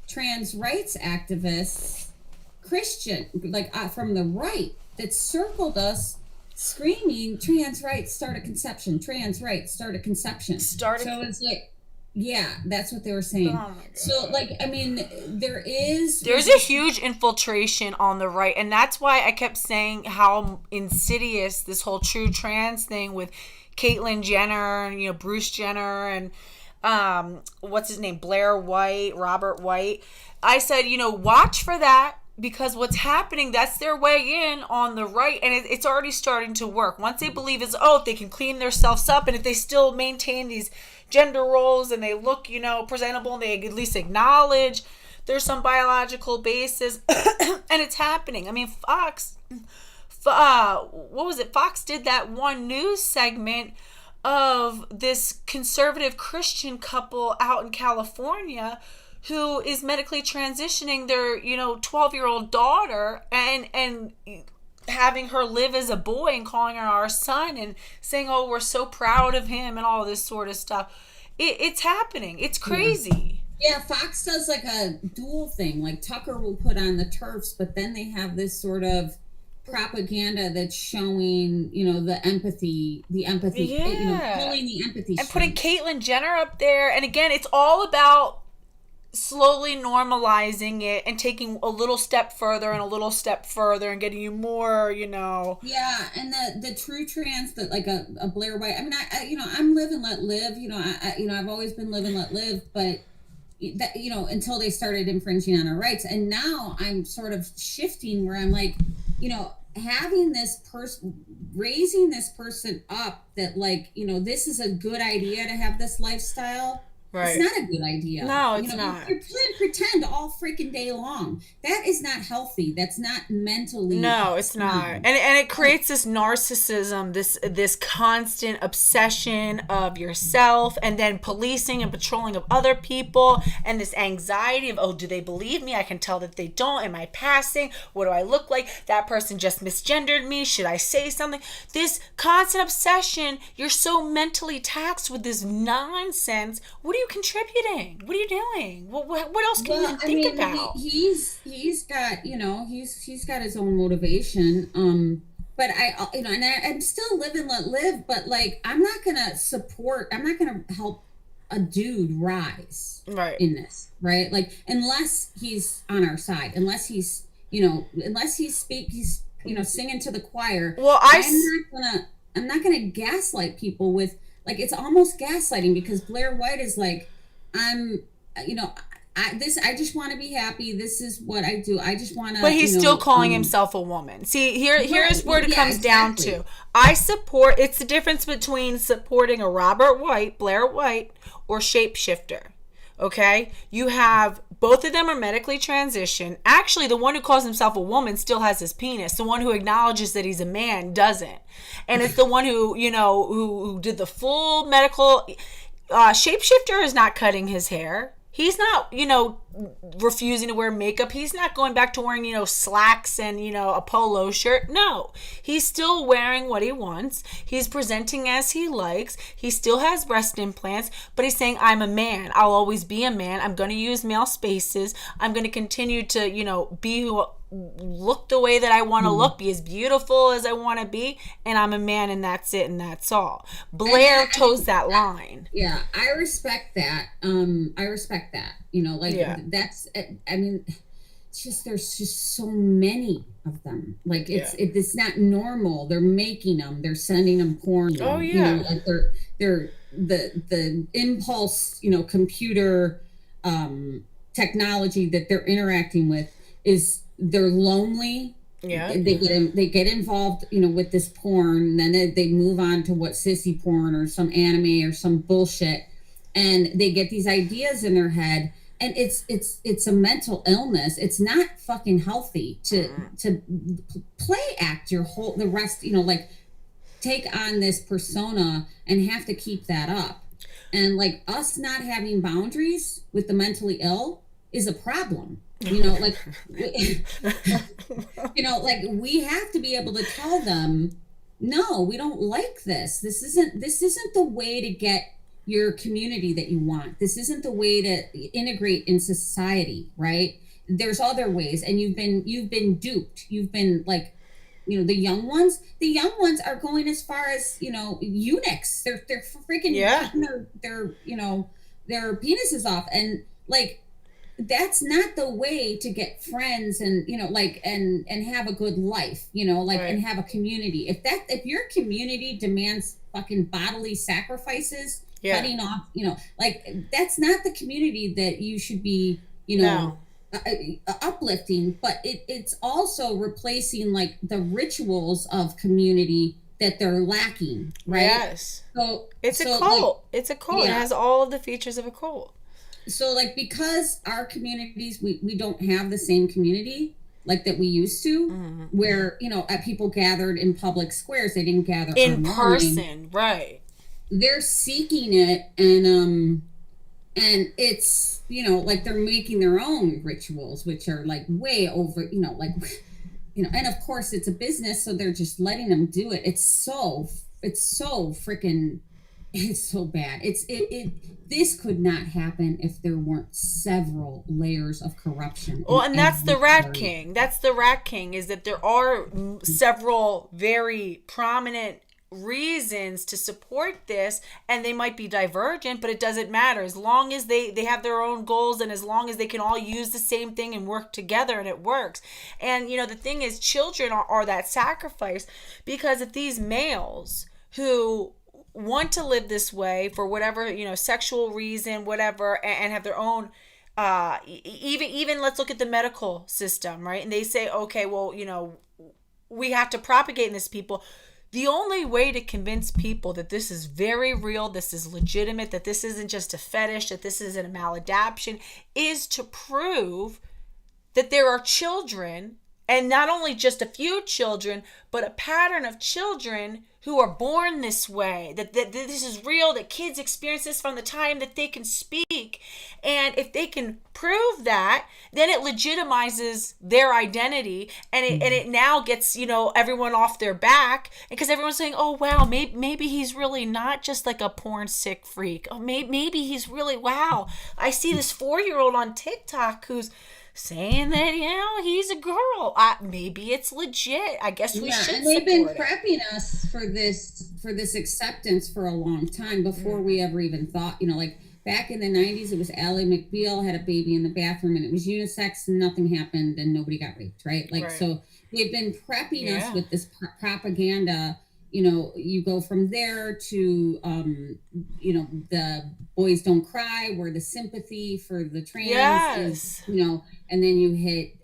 trans rights activists, Christian, from the right, that circled us screaming, trans rights, start a conception, trans rights, start a conception. So it's like, yeah, that's what they were saying. Oh my God. So, there's a huge infiltration on the right, and that's why I kept saying how insidious this whole true trans thing with Caitlyn Jenner and Bruce Jenner and what's his name, Blair White, Robert White. I said, watch for that, because what's happening, that's their way in on the right, and it's already starting to work. Once they believe if they can clean themselves up, and if they still maintain these gender roles and they look presentable, and they at least acknowledge there's some biological basis, and it's happening. I mean, Fox did that one news segment of this conservative Christian couple out in California who is medically transitioning their, 12-year-old daughter and having her live as a boy and calling her our son and saying, oh, we're so proud of him and all this sort of stuff. It's happening. It's crazy. Yeah, Fox does like a dual thing. Like Tucker will put on the TERFs, but then they have this sort of propaganda that's showing, the empathy, pulling the empathy and putting Caitlyn Jenner up there. And again, it's all about slowly normalizing it and taking a little step further and a little step further and getting you more, Yeah, and the true trans, that like a Blair White. I mean, I'm live and let live. I've always been live and let live, but that, until they started infringing on our rights, and now I'm sort of shifting where I'm like, having this person, raising this person up that like, this is a good idea to have this lifestyle. Right. It's not a good idea. No, it's not. You're playing pretend all freaking day long. That is not healthy. That's not mentally. No, it's not. And it creates this narcissism, this constant obsession of yourself, and then policing and patrolling of other people, and this anxiety of, oh, do they believe me? I can tell that they don't. Am I passing? What do I look like? That person just misgendered me. Should I say something? This constant obsession. You're so mentally taxed with this nonsense. What are you contributing? What are you doing? What else can you think about? He's got he's got his own motivation. But I'm still live and let live. But like, I'm not gonna help a dude rise in this, right? Like, unless he's on our side, unless he's singing to the choir. Well, I'm not gonna gaslight people with. Like, it's almost gaslighting, because Blair White is like, I just want to be happy. This is what I do. I just want to. But he's still calling himself a woman. See, here's where it comes down to. I support. It's the difference between supporting a Robert White, Blair White, or shapeshifter. Okay, you have both of them are medically transitioned. Actually, the one who calls himself a woman still has his penis. The one who acknowledges that he's a man doesn't. And it's the one who, who did the full medical. Shapeshifter is not cutting his hair. He's not, refusing to wear makeup. He's not going back to wearing, slacks and, a polo shirt. No, he's still wearing what he wants. He's presenting as he likes. He still has breast implants, but he's saying, I'm a man. I'll always be a man. I'm going to use male spaces. I'm going to continue to, look the way that I want to look, be as beautiful as I want to be, and I'm a man, and that's it, and that's all. Blair toes that line. Yeah, I respect that. That's, I mean, it's just, there's just so many of them. Like, it's not normal. They're making them. They're sending them porn. Oh yeah. Like they're the impulse, computer technology that they're interacting with is. They're lonely. Yeah. They get involved, with this porn. And then they move on to what sissy porn or some anime or some bullshit, and they get these ideas in their head. And it's a mental illness. It's not fucking healthy to play act the rest. Like, take on this persona and have to keep that up. And like, us not having boundaries with the mentally ill is a problem. Like, like, we have to be able to tell them, no, we don't like this. This isn't the way to get your community that you want. This isn't the way to integrate in society, right? There's other ways, and you've been duped. You've been like, the young ones are going as far as, eunuchs. They're freaking cutting their penises off, and like, that's not the way to get friends and and have a good life, and have a community. If your community demands fucking bodily sacrifices, cutting off, that's not the community that you should be, uplifting. But it's also replacing like the rituals of community that they're lacking, right? Yes. So it's a cult. Like, it's a cult. Yeah. It has all of the features of a cult. So like, because our communities, we don't have the same community like that we used to, where, people gathered in public squares, they didn't gather in person, right? They're seeking it, and And it's, like they're making their own rituals, which are like way over, like, and of course it's a business, so they're just letting them do it. It's so freaking, it's so bad. This could not happen if there weren't several layers of corruption. Well, and that's the Rat King. That's the Rat King, is that there are several very prominent reasons to support this, and they might be divergent, but it doesn't matter as long as they have their own goals, and as long as they can all use the same thing and work together, and it works. And the thing is, children are that sacrifice, because if these males who want to live this way for whatever sexual reason, whatever, and have their own even let's look at the medical system, right? And they say, okay, well, we have to propagate in this people. The only way to convince people that this is very real, this is legitimate, that this isn't just a fetish, that this isn't a maladaption, is to prove that there are children, and not only just a few children, but a pattern of children who are born this way, that this is real, that kids experience this from the time that they can speak. And if they can prove that, then it legitimizes their identity, and it now gets, everyone off their back, because everyone's saying, oh, wow, maybe he's really not just like a porn sick freak. Oh, maybe he's really, wow, I see this 4-year-old on TikTok who's saying that he's a girl. Maybe it's legit. I guess we should. And they've been prepping us for this acceptance for a long time before we ever even thought. Like back in the 90s, it was Ally McBeal had a baby in the bathroom, and it was unisex, and nothing happened, and nobody got raped, right? Like, so they've been prepping us with this propaganda. You go from there to, the boys don't cry, where the sympathy for the trans is, and then you hit,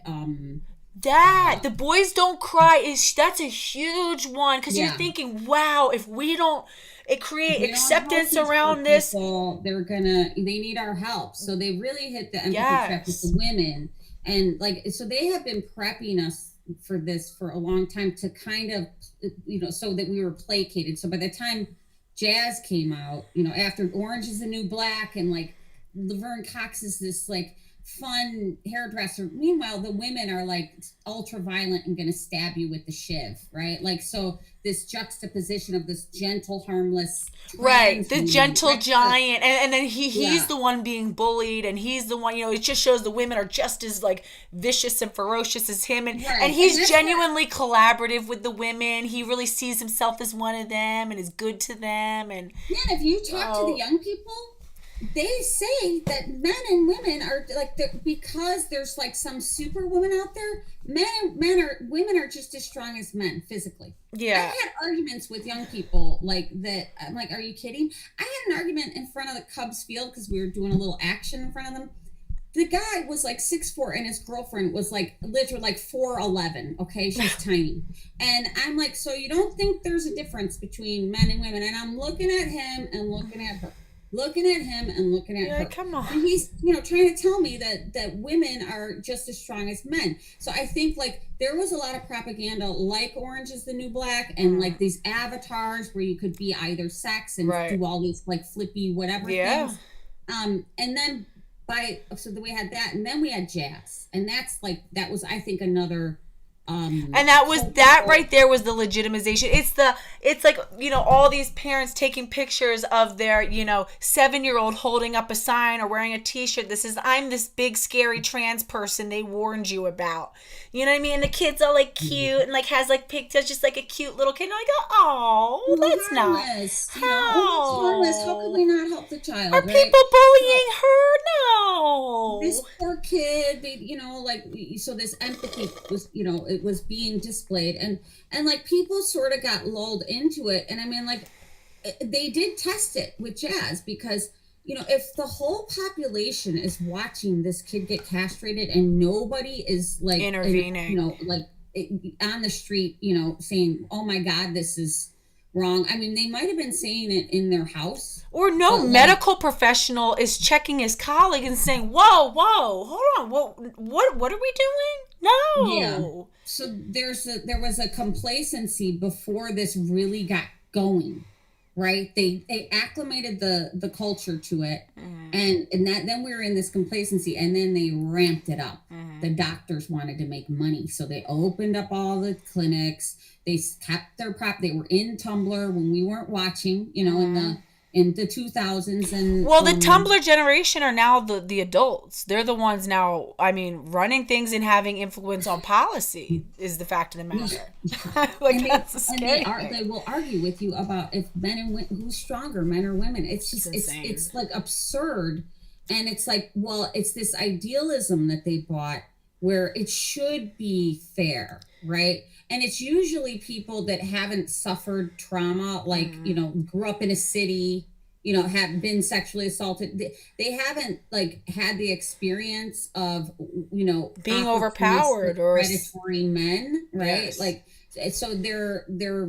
the boys don't cry that's a huge one, because you're thinking, wow, if we don't, it create acceptance around this. People, they need our help. So they really hit the empathy trap with the women. And so they have been prepping us for this for a long time to kind of, so that we were placated. So by the time jazz came out, after Orange is the New Black, and like Laverne Cox is this like fun hairdresser. Meanwhile, the women are like ultra violent and going to stab you with the shiv, right? Like, so this juxtaposition of this gentle, harmless, right, the gentle giant, and then he's the one being bullied, and he's the one, it just shows the women are just as like vicious and ferocious as him, and he's genuinely collaborative with the women. He really sees himself as one of them and is good to them. And if you talk to the young people, they say that men and women are like, because there's like some superwoman out there, women are just as strong as men physically. Yeah. I had arguments with young people like that. I'm like, are you kidding? I had an argument in front of the Cubs field because we were doing a little action in front of them. The guy was like 6'4", and his girlfriend was like literally like 4'11". Okay, she's tiny. And I'm like, so you don't think there's a difference between men and women? And I'm looking at him and looking at her. Looking at him and looking at her. Come on. And he's, trying to tell me that women are just as strong as men. So I think like there was a lot of propaganda like Orange is the New Black, and like these avatars where you could be either sex and do all these like flippy whatever things. And then we had that, and then we had jazz. And that was I think another and that right there was the legitimization. It's like, all these parents taking pictures of their, 7-year-old holding up a sign or wearing a t-shirt that says, I'm this big scary trans person they warned you about. You know what I mean? And the kid's all like cute and like has like pigtails, just like a cute little kid. And I go, oh, that's nice. How can we not help the child? Are people bullying her? No. This poor kid, so this empathy was, it was being displayed, and like people sort of got lulled into it. And I mean, like they did test it with jazz, because if the whole population is watching this kid get castrated and nobody is like intervening, on the street, saying, oh my God, this is wrong. I mean, they might have been saying it in their house, or no medical professional is checking his colleague and saying, whoa, hold on, what are we doing? No. Yeah. So there was a complacency before this really got going, right? They acclimated the culture to it, and that then we were in this complacency, and then they ramped it up. The doctors wanted to make money, so they opened up all the clinics. They kept their prop. They were in Tumblr when we weren't watching, in the 2000s. And well, the Tumblr generation are now the adults. They're the ones now, I mean, running things and having influence on policy is the fact of the matter. That's a scary thing. They will argue with you about if men and women, who's stronger, men or women. It's just it's like absurd. And it's like, well, it's this idealism that they bought where it should be fair, right? And it's usually people that haven't suffered trauma, like, grew up in a city, have been sexually assaulted. They haven't had the experience of, being overpowered or predatory men, right? Yes. So their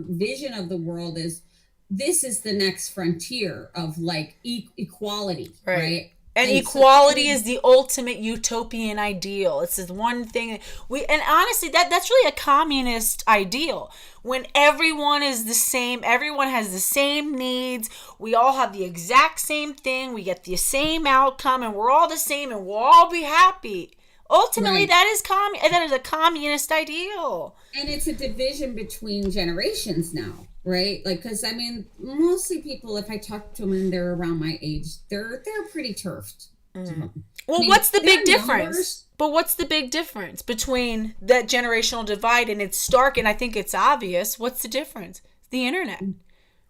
vision of the world is, this is the next frontier of equality, right? And equality is the ultimate utopian ideal. It's the one thing and honestly, that's really a communist ideal. When everyone is the same, everyone has the same needs, we all have the exact same thing, we get the same outcome, and we're all the same, and we'll all be happy. Ultimately, that is a communist ideal. And it's a division between generations now, right? Because I mean, mostly people, if I talk to them and they're around my age, they're pretty turfed. Well, what's the big difference? But what's the big difference between that generational divide? And it's stark, and I think it's obvious. What's the difference? The internet.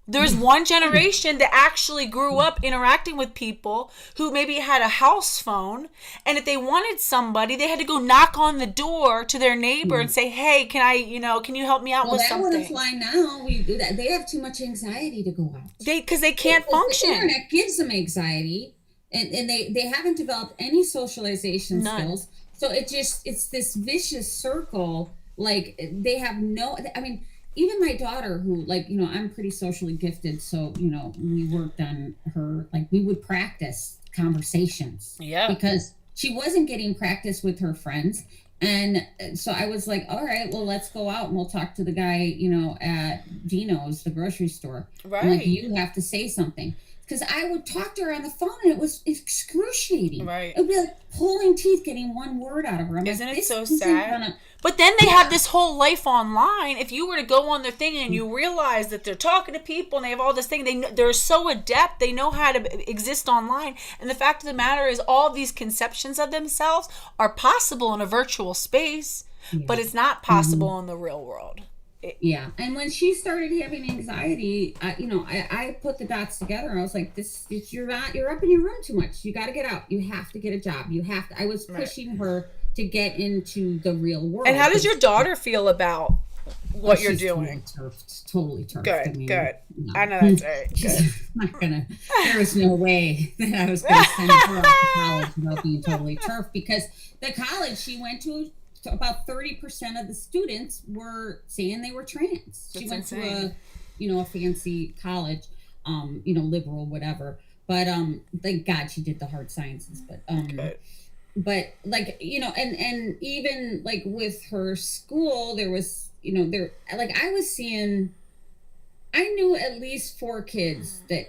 There's one generation that actually grew up interacting with people who maybe had a house phone, and if they wanted somebody, they had to go knock on the door to their neighbor and say, "Hey, can you help me out with something?" Well, that wouldn't fly now. We do that. They have too much anxiety to go out. Because they can't function. The internet gives them anxiety, and they haven't developed any socialization skills. So it's this vicious circle. They have no. I mean. Even my daughter, who, I'm pretty socially gifted, so, we worked on her, we would practice conversations. Yeah. Because she wasn't getting practice with her friends. And so I was like, all right, well, let's go out and we'll talk to the guy, at Dino's, the grocery store. Right. And, you have to say something. Because I would talk to her on the phone, and it was excruciating. Right. It would be like pulling teeth, getting one word out of her. Isn't it so sad? But then they have this whole life online. If you were to go on their thing and you realize that they're talking to people and they have all this thing, they're so adept. They know how to exist online. And the fact of the matter is, all these conceptions of themselves are possible in a virtual space, but it's not possible in the real world. And when she started having anxiety, I put the dots together. I was like, you're up in your room too much. You got to get out. You have to get a job. I was pushing her to get into the real world. And how does your daughter feel about what you're doing? Totally turfed. Good. I know that's right. She's not gonna. There was no way that I was gonna send her off to college without being totally turfed, because the college she went to about 30% of the students were saying they were trans. She went to a fancy college, liberal, whatever. But thank God she did the hard sciences. But but and even with her school, there was I was seeing, I knew at least 4 kids that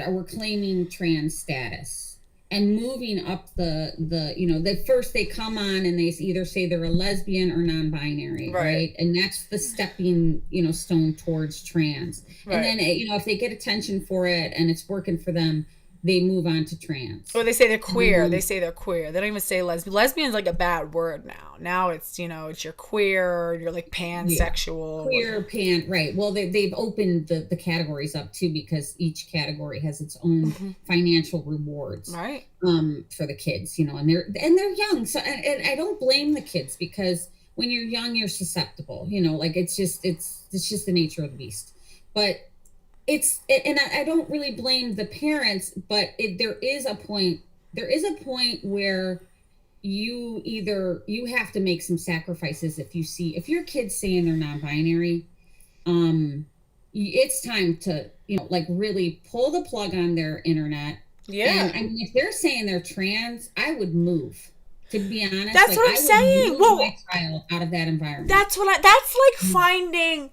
were claiming trans status. And moving up the first they come on and they either say they're a lesbian or non-binary, right? And that's the stepping, stone towards trans. Right. And then, if they get attention for it and it's working for them, they move on to trans. Or they say they're queer. They say they're queer. They don't even say lesbian. Lesbian is a bad word now. Now it's, it's you're queer, you're pansexual. Queer, pan, right. Well, they've opened the categories up too, because each category has its own financial rewards. Right. For the kids, and they're young. So and I don't blame the kids, because when you're young, you're susceptible, it's just the nature of the beast. But and I don't really blame the parents, but there is a point where you have to make some sacrifices. If your kid's saying they're non-binary, it's time to really pull the plug on their internet. And I mean, if they're saying they're trans, I would move. To be honest, that's what I'm saying. Well, my child out of that environment. That's like finding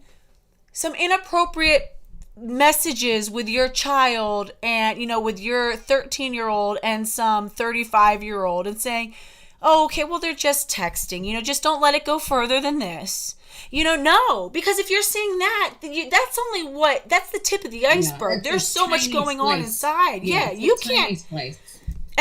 some inappropriate messages with your child and, with your 13-year-old and some 35-year-old and saying, oh, okay, well, they're just texting, just don't let it go further than this. No, because if you're seeing that, that's the tip of the iceberg. There's so much going on inside. Yeah, you can't.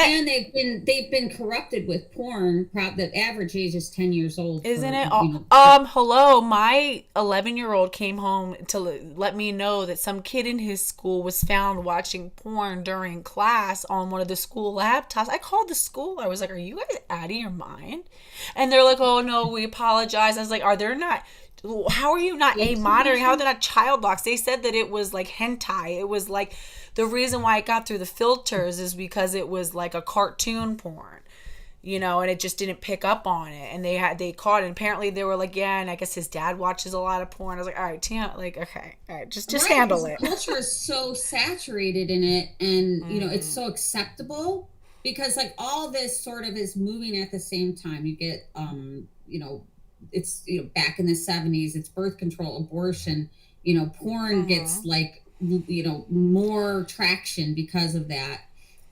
And they've been corrupted with porn. The average age is 10 years old. Isn't it? Hello, my 11-year-old came home to let me know that some kid in his school was found watching porn during class on one of the school laptops. I called the school. I was like, are you guys out of your mind? And they're like, oh, no, we apologize. I was like, how are you not monitoring? How are they not child locks? They said that it was like hentai. It was like, the reason why it got through the filters is because it was like a cartoon porn, and it just didn't pick up on it. And they caught it. And apparently they were like, yeah, and I guess his dad watches a lot of porn. I was like, all right, Tina, okay, all right, just handle it. The culture is so saturated in it, and it's so acceptable because like all this sort of is moving at the same time. You get it's back in the 70s, it's birth control, abortion, porn gets like more traction because of that.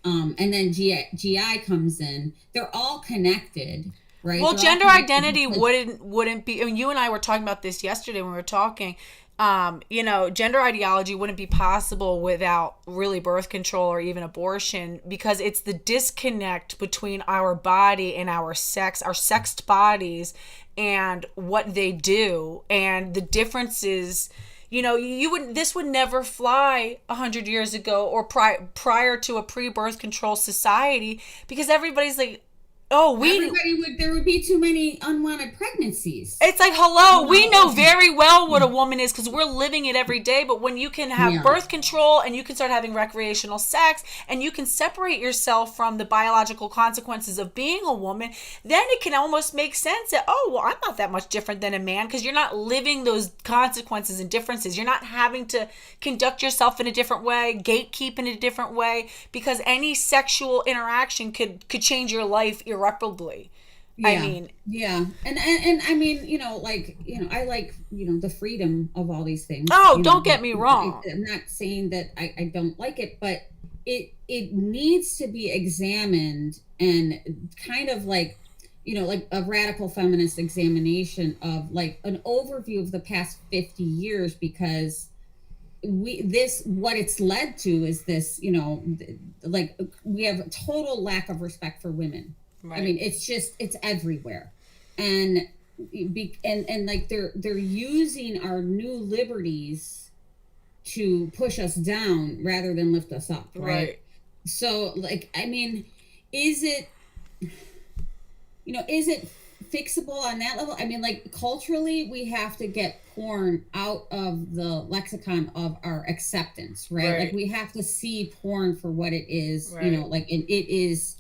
And then GI comes in. They're all connected, right? Well, gender identity wouldn't be, you and I were talking about this yesterday when we were talking. Gender ideology wouldn't be possible without really birth control or even abortion, because it's the disconnect between our body and our sexed bodies and what they do, and the differences. This would never fly 100 years ago or prior to a pre-birth control society, because everybody's like, there would be too many unwanted pregnancies. It's like, hello, we know very well what a woman is because we're living it every day. But when you can have birth control and you can start having recreational sex and you can separate yourself from the biological consequences of being a woman, then it can almost make sense that, I'm not that much different than a man, because you're not living those consequences and differences. You're not having to conduct yourself in a different way, gatekeep in a different way, because any sexual interaction could change your life irreparably. Yeah. And I mean, I like, the freedom of all these things. Don't get me wrong. I'm not saying that I don't like it, but it needs to be examined and kind of like, like a radical feminist examination of like an overview of the past 50 years, because what it's led to is this, like we have a total lack of respect for women. Right. I mean, it's everywhere. And like they're using our new liberties to push us down rather than lift us up. Right. So like, I mean, is it fixable on that level? I mean, like culturally, we have to get porn out of the lexicon of our acceptance, right? Like we have to see porn for what it is, like, and it is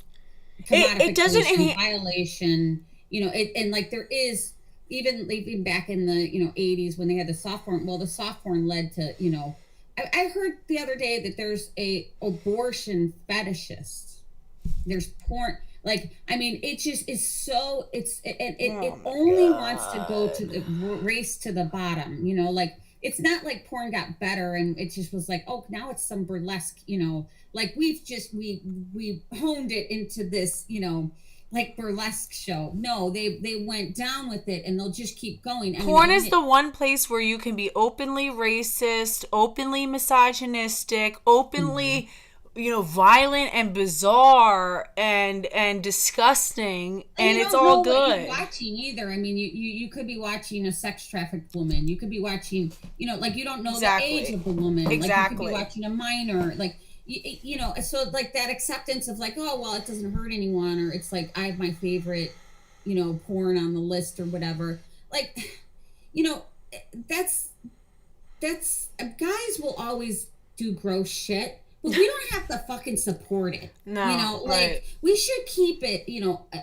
it doesn't violation, and like there is even back in the 80s when they had the soft porn. Well, the soft porn led to I heard the other day that there's a abortion fetishist. There's porn. Like, I mean, it just is so, it only wants to go to the race to the bottom, like, it's not like porn got better and it just was like, oh, now it's some burlesque, like we honed it into this, like burlesque show. No, they went down with it and they'll just keep going. Porn is the one place where you can be openly racist, openly misogynistic, openly... violent and bizarre and disgusting, and it's all good. What you're watching either. I mean, you could be watching a sex trafficked woman. You could be watching, like you don't know the age of the woman. Exactly. Like you could be watching a minor. Like so like that acceptance of like, oh well, it doesn't hurt anyone, or it's like I have my favorite, porn on the list or whatever. Like, that's guys will always do gross shit. But we don't have to fucking support it. No, we should keep it,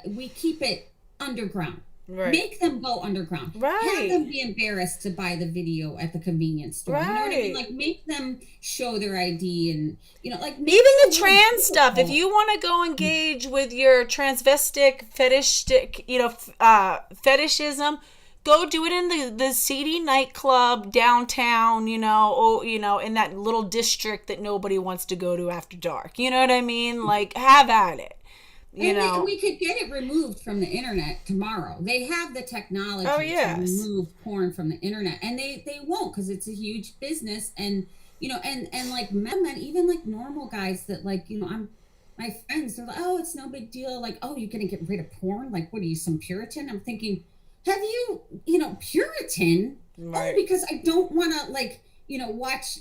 we keep it underground. Right. Make them go underground. Right. Have them be embarrassed to buy the video at the convenience store. Right. You know what I mean? Like, make them show their ID and, like... Even the trans stuff. If you want to go engage with your transvestic, fetishistic, fetishism, go do it in the seedy nightclub downtown, you know, or, you know, in that little district that nobody wants to go to after dark. You know what I mean? Like, have at it. You know, we could get it removed from the internet tomorrow. They have the technology to remove porn from the internet, and they won't, because it's a huge business. And you know, and like men, even like normal guys that, like, you know, my friends, they're like, oh, it's no big deal. Like, oh, you're gonna get rid of porn? Like, what are you, some Puritan? I'm thinking, have you, you know, Puritan? Right. Oh, because I don't want to, like, you know, watch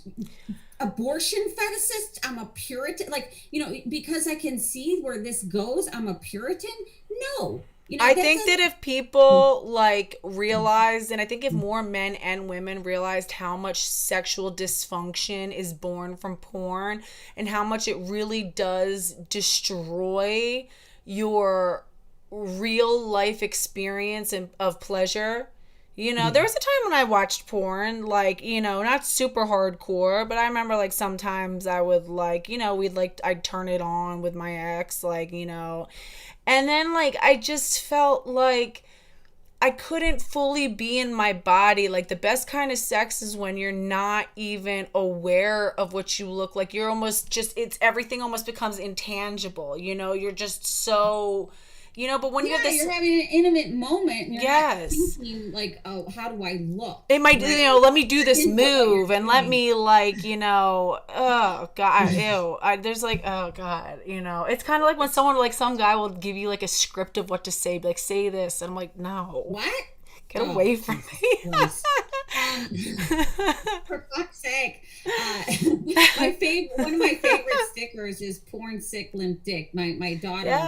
abortion fetishist. I'm a Puritan. Like, you know, because I can see where this goes, I'm a Puritan. No. You know, I think that if people like realized, and I think if more men and women realized how much sexual dysfunction is born from porn and how much it really does destroy your real life experience of pleasure. You know, there was a time when I watched porn, like, you know, not super hardcore, but I remember, like, sometimes I would, like, you know, I'd turn it on with my ex, like, you know, and then, like, I just felt like I couldn't fully be in my body. Like, the best kind of sex is when you're not even aware of what you look like. You're almost just, everything almost becomes intangible, you know, you're just so... You know, but when you have this... you're having an intimate moment. And you're not thinking, like, oh, how do I look? It might, you know, let me do this move and let me, like, you know, oh, God, ew. There's, like, oh, God, you know. It's kind of like when someone, like, some guy will give you, like, a script of what to say. Like, say this. And I'm like, no. What? Get away from me. For fuck's sake. One of my favorite stickers is porn sick limp dick. My daughter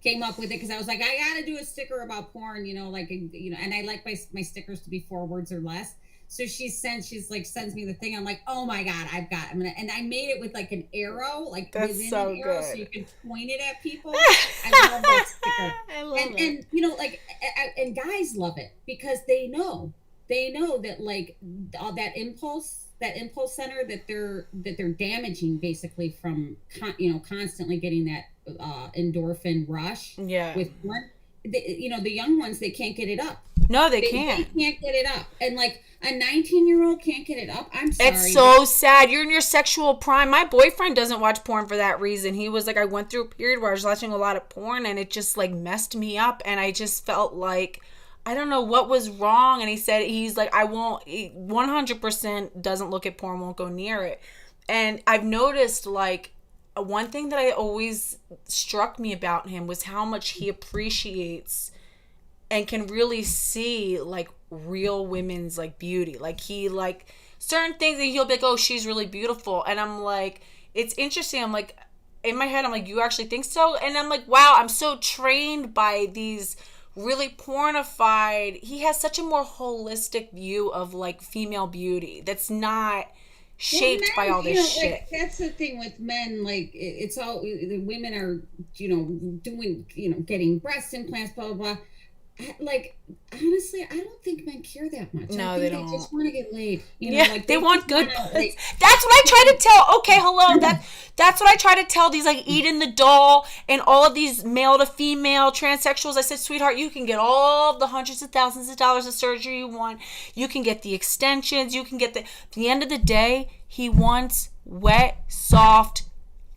came up with it because I was like, I gotta do a sticker about porn, you know, like, you know, and I like my stickers to be 4 words or less. So she sends me the thing. I'm like, oh my God, and I made it with like an arrow, like within an arrow, so you can point it at people. I love that sticker. I love it. And you know, like, and guys love it because they know that, like, all that impulse center that they're damaging basically from you know, constantly getting that endorphin rush with porn. You know, the young ones, they can't get it up. No, they can't. They can't get it up. And like a 19-year-old can't get it up. I'm sorry. It's so sad. You're in your sexual prime. My boyfriend doesn't watch porn for that reason. He was like, I went through a period where I was watching a lot of porn and it just like messed me up. And I just felt like, I don't know what was wrong. And he said, he's like, I won't, 100% doesn't look at porn, won't go near it. And I've noticed, like, one thing that I always struck me about him was how much he appreciates and can really see, like, real women's, like, beauty. Like, he, like, certain things that he'll be like, oh, she's really beautiful. And I'm like, it's interesting. I'm like, in my head, I'm like, you actually think so? And I'm like, wow, I'm so trained by these really pornified. He has such a more holistic view of, like, female beauty that's not shaped by all this shit. Like, that's the thing with men. Like, it's all, the women are, you know, doing, you know, getting breast implants, blah, blah, blah. Like, honestly, I don't think men care that much. No, I think they don't. They just want to get laid. You know, like, they want good. Like, that's what I try to tell. Okay, hello. That's what I try to tell these, like, Eden the doll and all of these male to female transsexuals. I said, sweetheart, you can get all the hundreds of thousands of dollars of surgery you want. You can get the extensions. You can get at the end of the day, he wants wet, soft,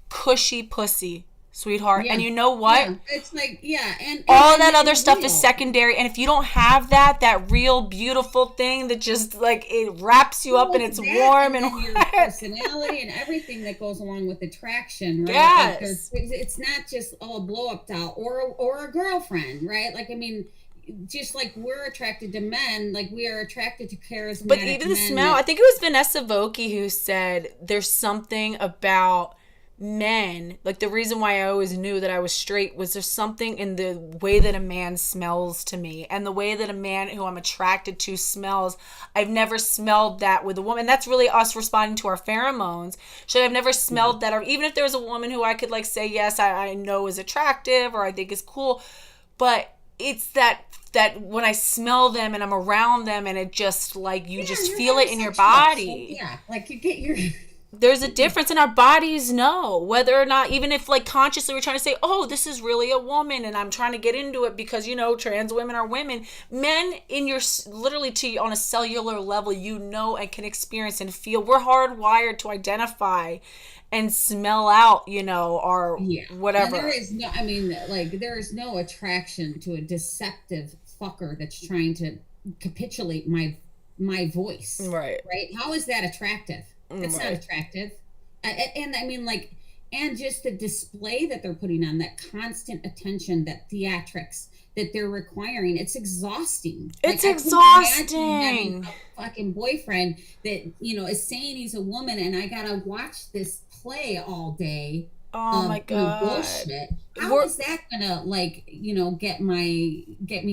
cushy pussy. Sweetheart. And you know what? Yeah. It's like, and all that other stuff is secondary. And if you don't have that real beautiful thing that just, like, it wraps you up and it's warm and your personality and everything that goes along with attraction, right? Yes. Like, it's not just a blow up doll or a girlfriend, right? Like, I mean, just like we're attracted to men, like we are attracted to charismatic. But even the smell, I think it was Vanessa Vokey who said there's something about men, like the reason why I always knew that I was straight was there's something in the way that a man smells to me and the way that a man who I'm attracted to smells. I've never smelled that with a woman. That's really us responding to our pheromones. So I've never smelled that, or even if there was a woman who I could, like, say yes, I know is attractive or I think is cool, but it's that when I smell them and I'm around them and it just, like, you just feel it in your body. So, like you get your there's a difference, and our bodies know whether or not, even if like consciously we're trying to say, oh, this is really a woman and I'm trying to get into it because, you know, trans women are women. Men, in your literally to on a cellular level, you know, and can experience and feel. We're hardwired to identify and smell out, you know, our whatever. And there is no, I mean, like, there is no attraction to a deceptive fucker that's trying to capitulate my voice. Right. How is that attractive? It's not attractive. And I mean, like, and just the display that they're putting on, that constant attention, that theatrics that they're requiring, it's exhausting. It's like, exhausting. Having a fucking boyfriend that, you know, is saying he's a woman, and I gotta watch this play all day. Oh my god, bullshit. How is that gonna, like, you know, get me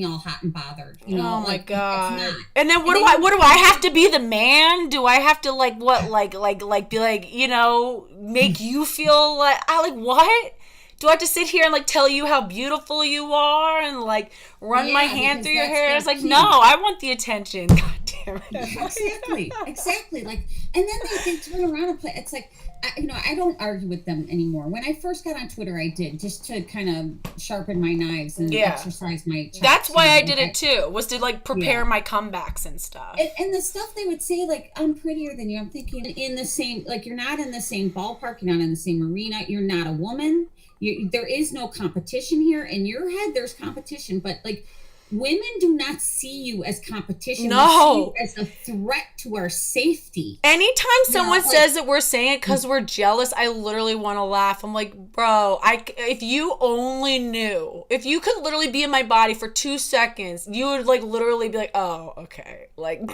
all hot and bothered? You know, oh my like, god. And then what do I have to be the man? Do I have to like be like, you know, make you feel like what? Do I have to sit here and like tell you how beautiful you are and like run my hand through your hair? It's like, no, I want the attention. God damn it. Exactly. Like, and then they turn around and play. It's like, I don't argue with them anymore. When I first got on Twitter, I did, just to kind of sharpen my knives and exercise my chops. That's why I did it too, was to like prepare my comebacks and stuff. And the stuff they would say, like, I'm prettier than you. I'm thinking, in the same, like, you're not in the same ballpark. You're not in the same arena. You're not a woman. There is no competition here. In your head, there's competition, but like, women do not see you as competition. No. We see you as a threat to our safety. Anytime someone says that we're saying it because we're jealous, I literally want to laugh. I'm like, bro, if you only knew, if you could literally be in my body for 2 seconds, you would like literally be like, oh, okay. Like, I'm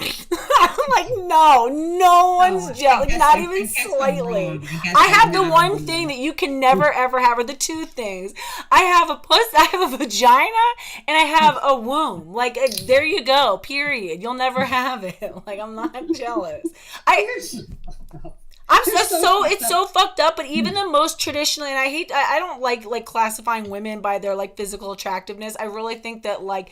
like, no one's jealous, not even slightly. I have the one thing that you can never ever have, or the two things. I have a pussy, I have a vagina, and I have a womb. Like, there you go, period. You'll never have it. Like, I'm not jealous. It's so fucked up. But even the most traditionally, and I don't like classifying women by their like physical attractiveness. I really think that, like,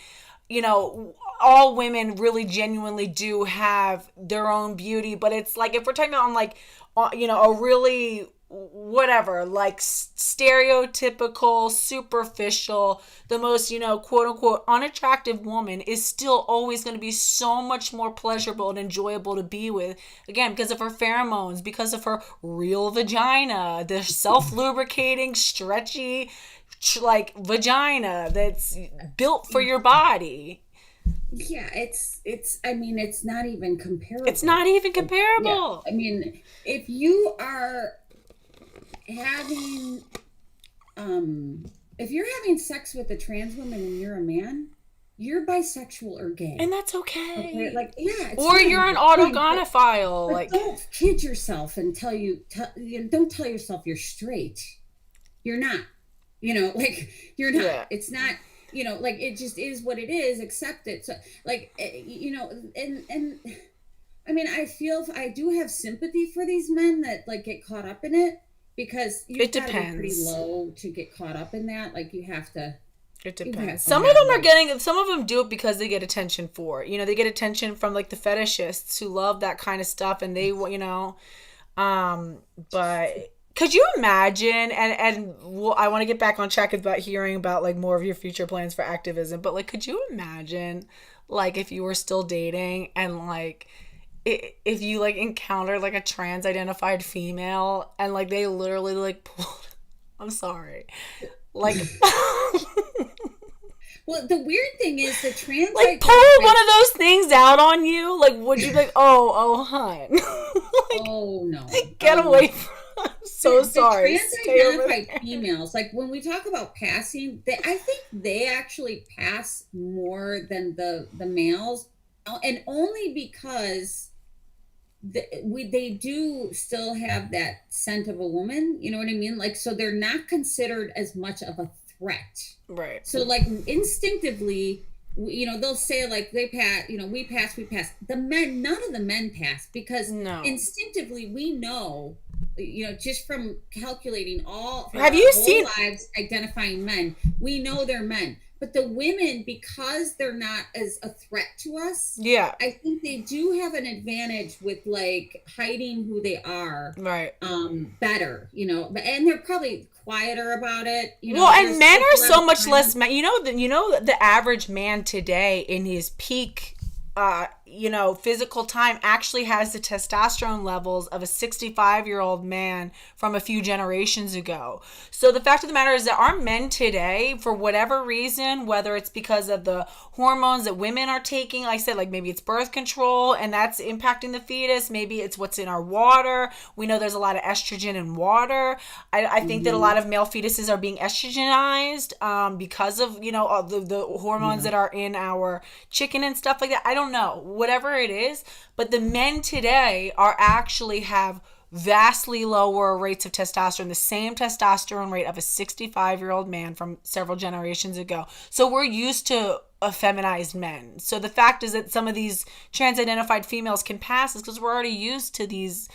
you know, all women really genuinely do have their own beauty. But it's like, if we're talking about on like, you know, a really whatever, like stereotypical, superficial, the most, you know, quote unquote unattractive woman is still always going to be so much more pleasurable and enjoyable to be with, again, because of her pheromones, because of her real vagina, the self-lubricating, stretchy, like, vagina that's built for your body. Yeah, it's I mean, it's not even comparable. It's not even comparable. Yeah. I mean, if you are having if you're having sex with a trans woman and you're a man, you're bisexual or gay, and that's okay. Like, yeah, or you're an autogonophile. But like, don't kid yourself and don't tell yourself you're straight. You're not. You know, like, you're not. Yeah. It's not. You know, like, it just is what it is. Accept it. So, like, you know, and I mean, I do have sympathy for these men that like get caught up in it, because you've got to be pretty low to get caught up in that. Like, you have to. It depends. Some of them do it because they get attention for it. You know, they get attention from like the fetishists who love that kind of stuff, and they, you know, but. Could you imagine, and well, I want to get back on track about hearing about like more of your future plans for activism, but like, could you imagine, like, if you were still dating and like, if you like encountered like a trans identified female and like they literally like pulled, I'm sorry, like. Well, the weird thing is the trans like pull one of those things out on you. Like, would you be like, oh, hun? Like, oh no, get away from. I'm so sorry. Trans-identified females, like, when we talk about passing, I think they actually pass more than the males, and only because they do still have that scent of a woman. You know what I mean? Like, so they're not considered as much of a threat, right? So like, instinctively, you know, they'll say like they pass. You know, we pass. The men, none of the men pass, because instinctively we know. You know, just from calculating have you seen lives identifying men, we know they're men, but the women, because they're not as a threat to us, Yeah. I think they do have an advantage with like hiding who they are, Right. better, you know, and they're probably quieter about it, you know. Well, and men like are so much less. You know, the average man today in his peak, physical time actually has the testosterone levels of a 65-year-old man from a few generations ago. So the fact of the matter is that our men today, for whatever reason, whether it's because of the hormones that women are taking, like I said, like maybe it's birth control and that's impacting the fetus, maybe it's what's in our water. We know there's a lot of estrogen in water. I think that a lot of male fetuses are being estrogenized because of, all the hormones that are in our chicken and stuff like that. I don't know, whatever it is, but the men today are actually have vastly lower rates of testosterone, the same testosterone rate of a 65-year-old man from several generations ago. So we're used to effeminized men. So the fact is that some of these trans-identified females can pass is because we're already used to these,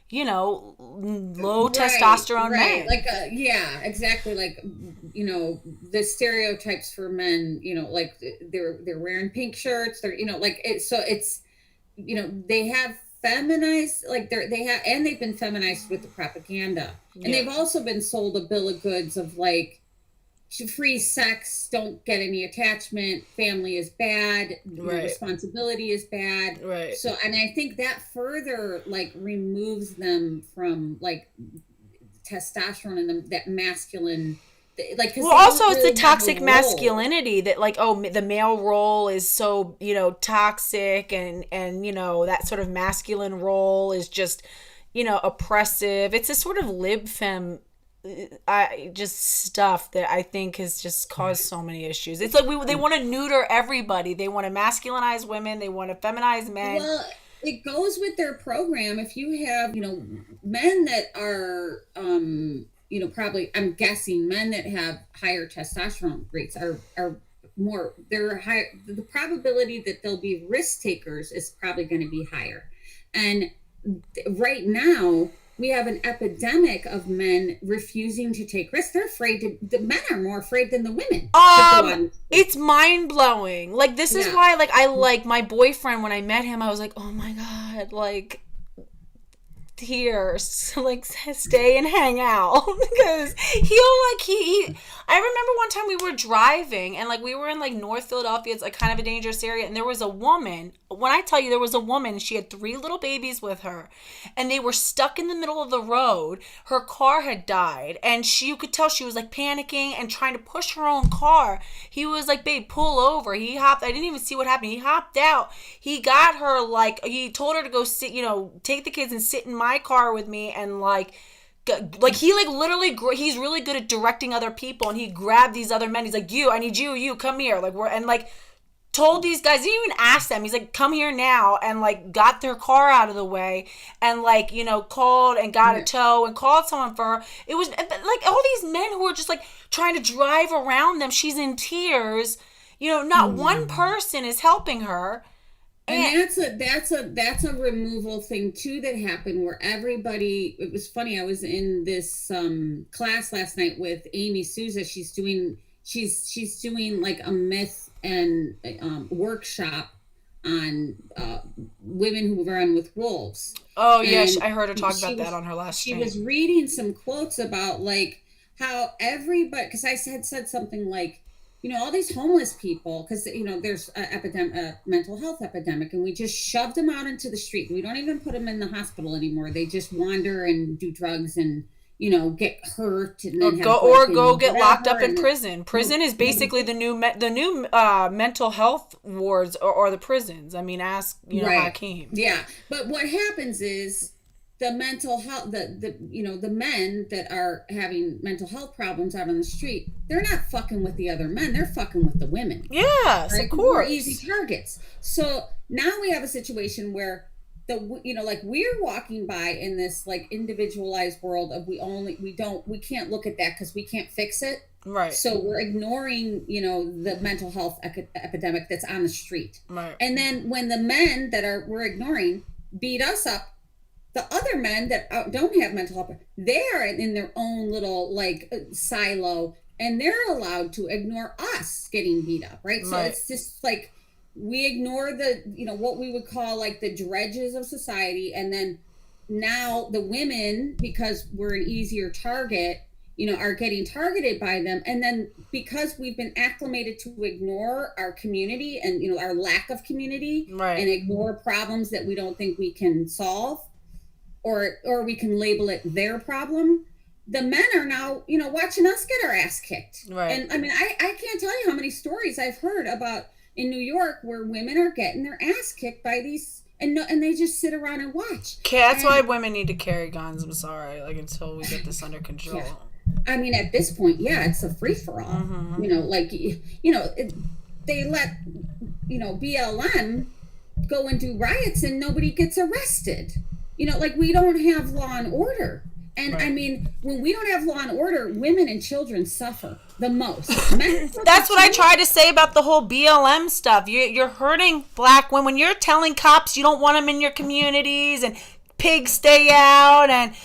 low testosterone men. Like, yeah, exactly. Like, the stereotypes for men, like they're wearing pink shirts. They're, like it's, so it's, they have feminized, like they've been feminized with the propaganda, and they've also been sold a bill of goods of like free sex, don't get any attachment, family is bad, responsibility is bad, so, and I think that further like removes them from like testosterone and that masculine, like, well, also it's the toxic masculinity that like, the male role is so toxic, and that sort of masculine role is just oppressive. It's a sort of lib fem just stuff that I think has just caused so many issues. It's like they want to neuter everybody. They want to masculinize women. They want to feminize men. Well, it goes with their program. If you have men that are probably, I'm guessing men that have higher testosterone rates are more, they're higher. The probability that they'll be risk takers is probably going to be higher. And right now we have an epidemic of men refusing to take risks. They're afraid the men are more afraid than the women. It's mind blowing. Like, this is why, like, I like my boyfriend, when I met him, I was like, oh my God, like, here, like, stay and hang out. Because I remember one time we were driving and like we were in like North Philadelphia. It's like kind of a dangerous area, and there was a woman. When I tell you there was a woman, she had 3 little babies with her, and they were stuck in the middle of the road. Her car had died, and you could tell she was like panicking and trying to push her own car. He was like, babe, pull over. He hopped. I didn't even see what happened. He hopped out. He got her, like, he told her to go sit, take the kids and sit in my car with me, and like he like literally, he's really good at directing other people, and he grabbed these other men. He's like, I need you come here, like, and like told these guys, didn't even ask them, he's like, come here now, and like got their car out of the way, and like called and got a tow and called someone for her. It was like all these men who are just like trying to drive around them. She's in tears, not one person is helping her. And that's a removal thing too that happened, where everybody, it was funny, I was in this class last night with Amy Souza. She's doing like a myth and workshop on women who run with wolves. Oh yes, I heard her talk about that on her last stream. She was reading some quotes about like how everybody, because I had said something like, all these homeless people, because, there's a mental health epidemic, and we just shoved them out into the street. We don't even put them in the hospital anymore. They just wander and do drugs and, get hurt. And then go get locked up in prison. Prison is basically the new mental health wards or the prisons. I mean, ask, Hakeem. Yeah. But what happens is, the mental health, the men that are having mental health problems out on the street, they're not fucking with the other men. They're fucking with the women. Yes, right? Of course. We're easy targets. So now we have a situation where like we're walking by in this like individualized world of we can't look at that because we can't fix it. Right. So we're ignoring, the mental health epidemic that's on the street. Right. And then when the men that we're ignoring beat us up, the other men that don't have mental health, they're in their own little like silo, and they're allowed to ignore us getting beat up, right? So it's just like we ignore the, what we would call like the dredges of society, and then now the women, because we're an easier target, are getting targeted by them. And then because we've been acclimated to ignore our community and, our lack of community, and ignore problems that we don't think we can solve, or we can label it their problem, the men are now, watching us get our ass kicked. Right. And I mean, I can't tell you how many stories I've heard about in New York where women are getting their ass kicked by these, and they just sit around and watch. Okay, that's why women need to carry guns. I'm sorry, until we get this under control. Yeah. I mean, at this point, it's a free for all. Mm-hmm. They let BLM go and do riots and nobody gets arrested. We don't have law and order. And I mean, when we don't have law and order, women and children suffer the most. That's what I try to say about the whole BLM stuff. You're hurting black women. When you're telling cops you don't want them in your communities, and pigs stay out, and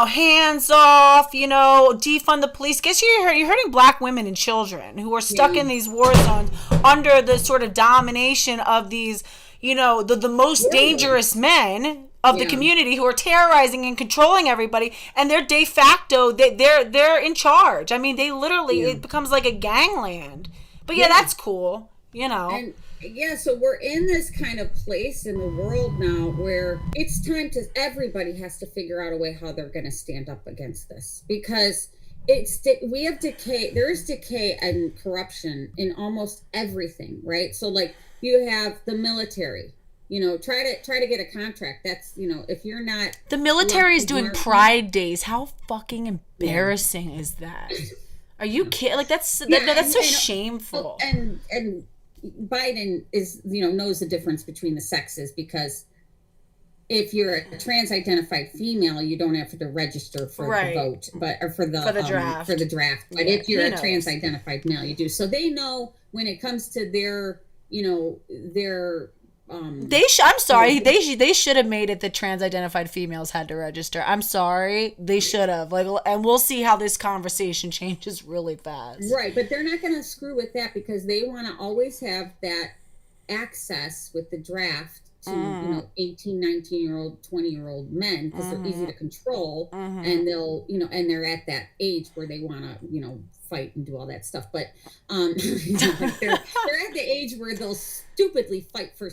hands off, defund the police. Guess you're hurting black women and children who are stuck in these war zones under the sort of domination of these, the most dangerous men of the community who are terrorizing and controlling everybody, and they're de facto they're in charge. I mean, they literally it becomes like a gangland. But that's cool, And so we're in this kind of place in the world now where it's time to, everybody has to figure out a way how they're going to stand up against this, because we have decay. There is decay and corruption in almost everything, right? So like you have the military. Try to get a contract. That's, if you're not... The military is doing Pride Days. How fucking embarrassing is that? Are you kidding? Like, that's so shameful. And Biden is, knows the difference between the sexes, because if you're a trans-identified female, you don't have to register for the vote, or for the draft. But if you're a trans-identified male, you do. So they know when it comes to their, their... I'm sorry. They should have made it that trans-identified females had to register. I'm sorry. They should have. And we'll see how this conversation changes really fast. Right, but they're not going to screw with that, because they want to always have that access with the draft to 18, 19-year-old, 20-year-old men, because they're easy to control, and they'll and they're at that age where they want to fight and do all that stuff. But they're at the age where they'll stupidly fight for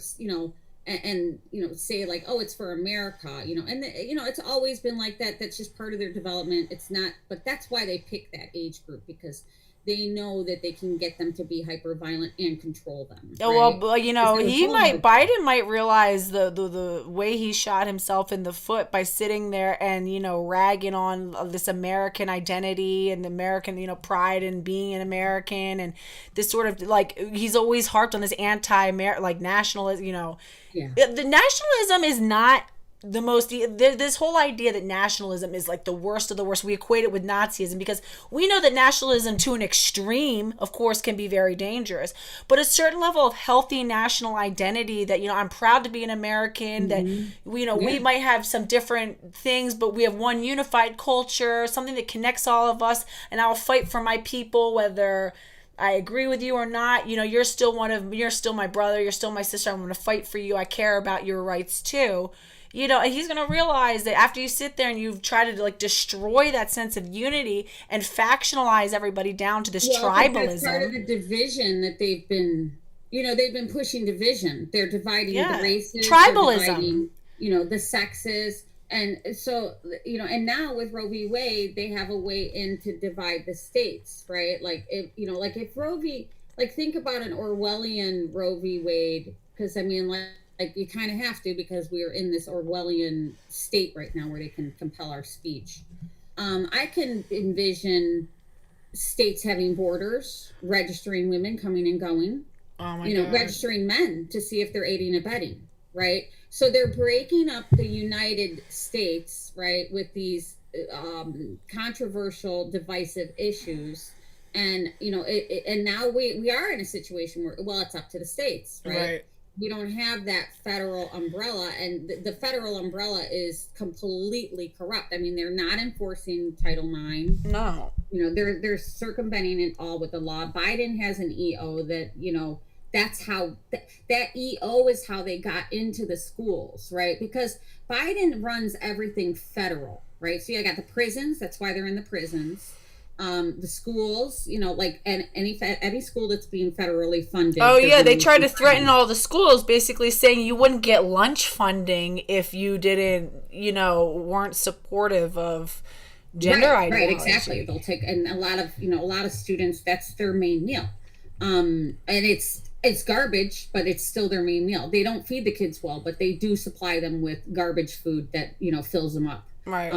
and say like, oh, it's for America, and it's always been like that. That's just part of their development. It's not, but that's why they pick that age group, because they know that they can get them to be hyper violent and control them. Right? Oh, well, Biden might realize the way he shot himself in the foot by sitting there and, ragging on this American identity and American, pride in being an American, and this sort of he's always harped on this nationalism, The nationalism is not the most, this whole idea that nationalism is like the worst of the worst. We equate it with Nazism, because we know that nationalism to an extreme, of course, can be very dangerous. But a certain level of healthy national identity that, I'm proud to be an American, that, we might have some different things, but we have one unified culture, something that connects all of us. And I'll fight for my people, whether I agree with you or not. You're still my brother, you're still my sister. I'm going to fight for you. I care about your rights too. And he's going to realize that after you sit there and you've tried to destroy that sense of unity and factionalize everybody down to this tribalism. That's part of the division that they've been pushing division. They're dividing the races. Tribalism. The sexes. And so, and now with Roe v. Wade, they have a way in to divide the states, right? If Roe v. think about an Orwellian Roe v. Wade, because you kind of have to, because we are in this Orwellian state right now where they can compel our speech. I can envision states having borders, registering women coming and going, registering men to see if they're aiding and abetting, right? So they're breaking up the United States, right, with these controversial, divisive issues. And, and now we are in a situation where, it's up to the states, right? We don't have that federal umbrella, and the federal umbrella is completely corrupt. I mean, they're not enforcing Title IX. No. they're circumventing it all with the law. Biden has an EO that, that's how that EO is how they got into the schools, right? Because Biden runs everything federal, right? So I got the prisons. That's why they're in the prisons. The schools, like any school that's being federally funded. Oh yeah, they tried to threaten all the schools, basically saying you wouldn't get lunch funding if you didn't, weren't supportive of gender ideology. Right, exactly. They'll take, and a lot of students, that's their main meal. And it's garbage, but it's still their main meal. They don't feed the kids well, but they do supply them with garbage food that, fills them up. Right.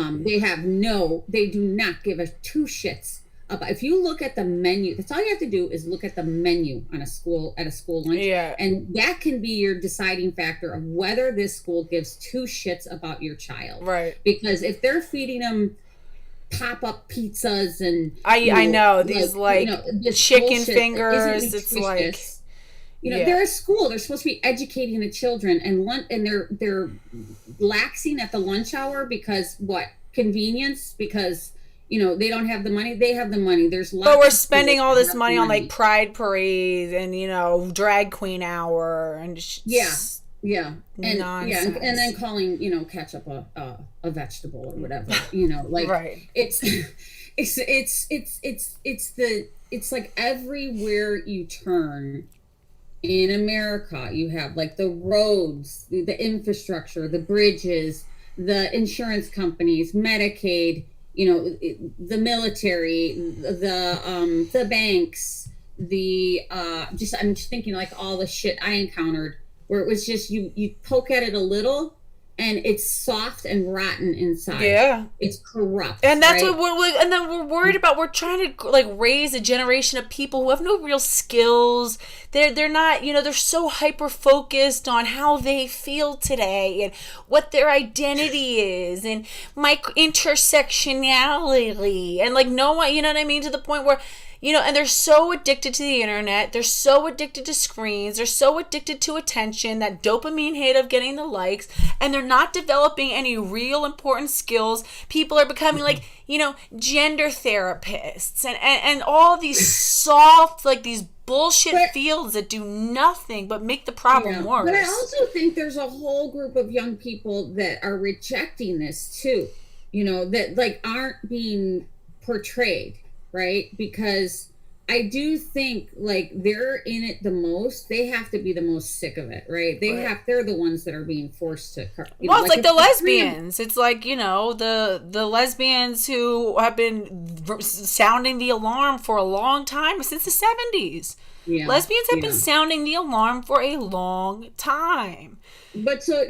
They do not give a two shits about. If you look at the menu, that's all you have to do is look at the menu at a school lunch. Yeah. And that can be your deciding factor of whether this school gives two shits about your child. Right. Because if they're feeding them pop-up pizzas and I know these this chicken fingers, it's like they're a school, they're supposed to be educating the children, and they're laxing at the lunch hour because convenience, because they don't have the money. They have the money. There's lots, but we're spending all this money on like pride parades and drag queen hour and and nonsense. and then calling ketchup a vegetable or whatever, right. It's like everywhere you turn in America, you have like the roads, the infrastructure, the bridges, the insurance companies, Medicaid, the military, the banks, I'm just thinking like all the shit I encountered where it was just you poke at it a little and it's soft and rotten inside. Yeah, it's corrupt, and that's what we're worried about. We're trying to like raise a generation of people who have no real skills. They're not, they're so hyper focused on how they feel today and what their identity is and intersectionality and like no one, to the point where. And they're so addicted to the internet. They're so addicted to screens. They're so addicted to attention, that dopamine hit of getting the likes, and they're not developing any real important skills. People are becoming like, gender therapists and all these soft, like these bullshit fields that do nothing but make the problem worse. But I also think there's a whole group of young people that are rejecting this too, that like aren't being portrayed. Right? Because I do think like they're in it the most. They have to be the most sick of it, right? They're the ones that are being forced to. Well, it's like the lesbians. It's like, the lesbians who have been sounding the alarm for a long time, since the 70s. Yeah. Lesbians have been sounding the alarm for a long time. But so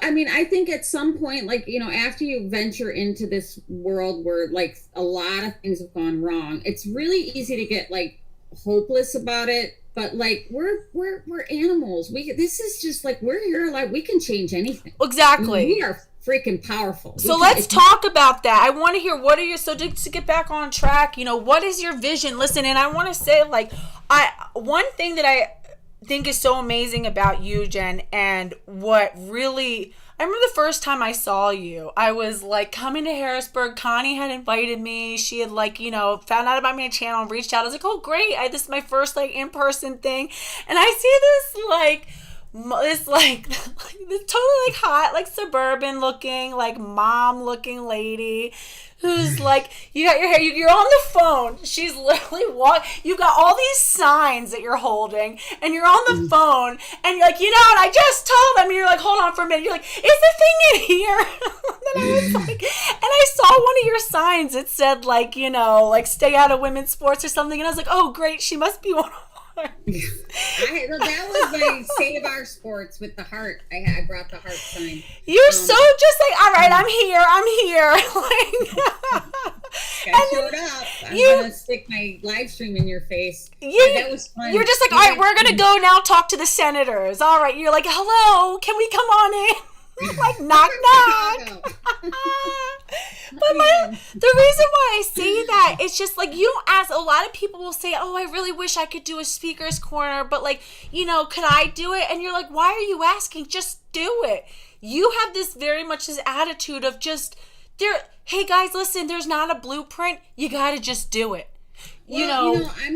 I mean, I think at some point, like, after you venture into this world where like a lot of things have gone wrong, it's really easy to get like hopeless about it. But like we're animals. This is just like, we're here, like we can change anything. Exactly. I mean, we are freaking powerful. So let's talk about that. I want to hear, what are your, so to get back on track, what is your vision? Listen, and I want to say, like, one thing that I think is so amazing about you, Jen, and what really, I remember the first time I saw you, I was like coming to Harrisburg. Connie had invited me. She had like, found out about my channel and reached out. I was like, oh great, this is my first like in-person thing. And I see this totally like hot, like suburban looking, like mom looking lady who's like, you got your hair, you're on the phone. She's literally you got all these signs that you're holding and you're on the phone and you're like, what I just told them. And you're like, hold on for a minute. You're like, is the thing in here? And then I was like, and I saw one of your signs. It said like, like stay out of women's sports or something. And I was like, oh great, she must be one of that was my Save Our Sports with the heart. I brought the heart sign. You're so just like, all right, I'm here. I showed up. I'm gonna stick my live stream in your face. That was fun. You're just like, all right, we're gonna go now talk to the senators. All right, you're like, hello, can we come on in? Like, knock knock. But the reason why I say that, it's just like, you don't ask. A lot of people will say, oh, I really wish I could do a speaker's corner, but like, could I do it? And you're like, why are you asking? Just do it. You have this very much this attitude of just hey guys, listen, there's not a blueprint. You got to just do it. Well, I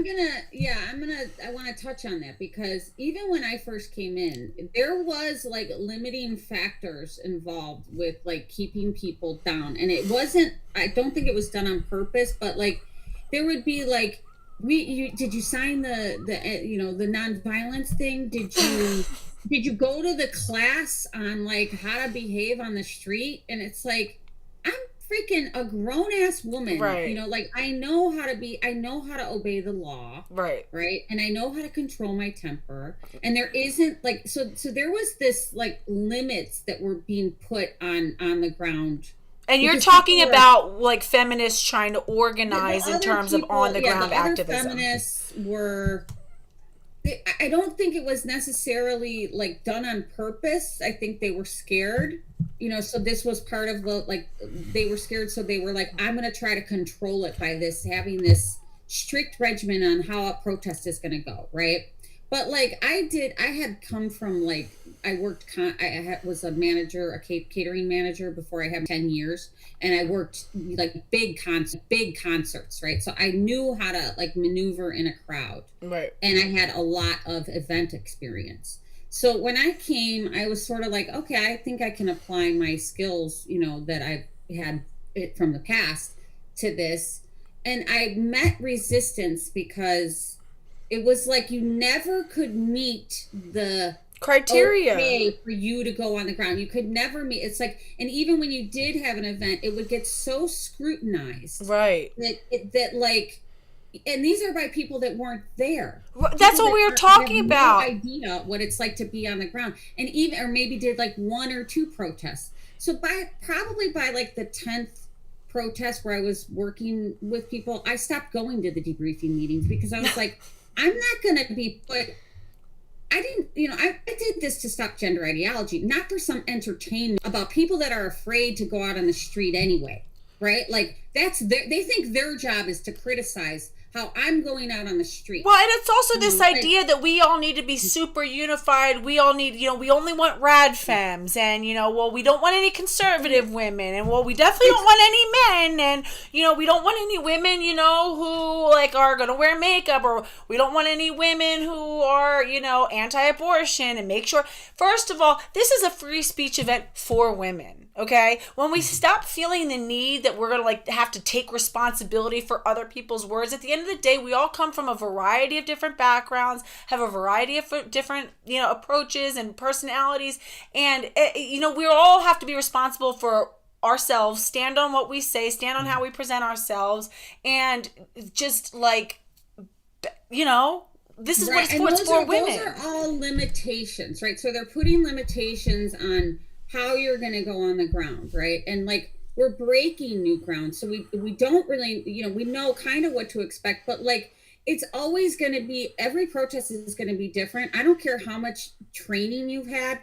want to touch on that, because even when I first came in, there was like limiting factors involved with like keeping people down. And I don't think it was done on purpose, but like there would be like, did you sign the nonviolence thing? Did you go to the class on like how to behave on the street? And it's like, I'm freaking a grown-ass woman, right? Like I know how to obey the law, right, and I know how to control my temper, and there isn't like so there was this like limits that were being put on the ground. And you're talking about like feminists trying to organize in terms of on the ground activism. Feminists were, I don't think it was necessarily like done on purpose. I think they were scared. So this was part of the, like, they were scared. So they were like, I'm going to try to control it by having this strict regimen on how a protest is going to go. Right. But like I had come from like, I was a manager, a catering manager before I had 10 years. And I worked like big concerts. Right. So I knew how to like maneuver in a crowd. Right. And I had a lot of event experience. So when I came, I was sort of like, okay, I think I can apply my skills, that I've had from the past to this. And I met resistance because it was like you never could meet the criteria for you to go on the ground. You could never meet. It's like, and even when you did have an event, it would get so scrutinized. Right. That like, and these are by people that weren't there. That's what we were talking about. No idea what it's like to be on the ground, and even or maybe did like 1 or 2 protests. So probably by like the 10th protest where I was working with people, I stopped going to the debriefing meetings because I was like, I'm not going to be put. I didn't, I did this to stop gender ideology, not for some entertainment about people that are afraid to go out on the street anyway, right? Like they think their job is to criticize how I'm going out on the street. Well, and it's also this idea that we all need to be super unified. We all need, we only want RevFems, and, we don't want any conservative women, and, we definitely don't want any men, and, we don't want any women, who, like, are going to wear makeup, or we don't want any women who are, anti-abortion, and make sure, first of all, this is a free speech event for women, okay? When we stop feeling the need that we're going to, like, have to take responsibility for other people's words, at the end of the day, we all come from a variety of different backgrounds, have a variety of different, approaches and personalities. And, we all have to be responsible for ourselves, stand on what we say, stand on how we present ourselves. And just like, this is what it's for women. Those are all limitations, right? So they're putting limitations on how you're going to go on the ground, right? And like, we're breaking new ground. So we don't really, we know kind of what to expect, but like, it's always going to be, every protest is going to be different. I don't care how much training you've had.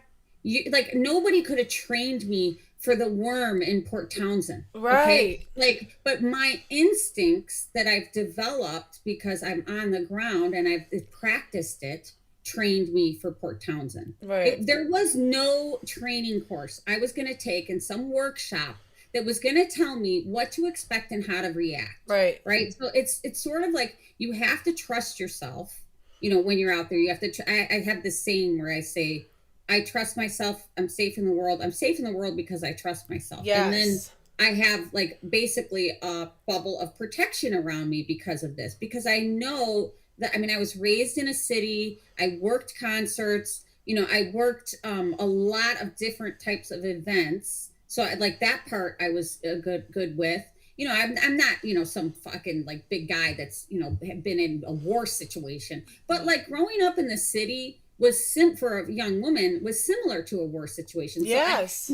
Like nobody could have trained me for the worm in Port Townsend. Right. Okay? Like, but my instincts that I've developed because I'm on the ground and I've practiced it, trained me for Port Townsend. Right. There was no training course I was going to take in some workshop that was going to tell me what to expect and how to react. Right. Right. So it's sort of like you have to trust yourself, when you're out there. You have to, I have this saying where I say, I trust myself. I'm safe in the world. I'm safe in the world because I trust myself. Yes. And then I have like basically a bubble of protection around me because of this, because I know that, I was raised in a city. I worked concerts, I worked a lot of different types of events. So like that part I was good with, I'm not, some fucking like big guy that's, been in a war situation, but like growing up in the city was for a young woman was similar to a war situation. So yes.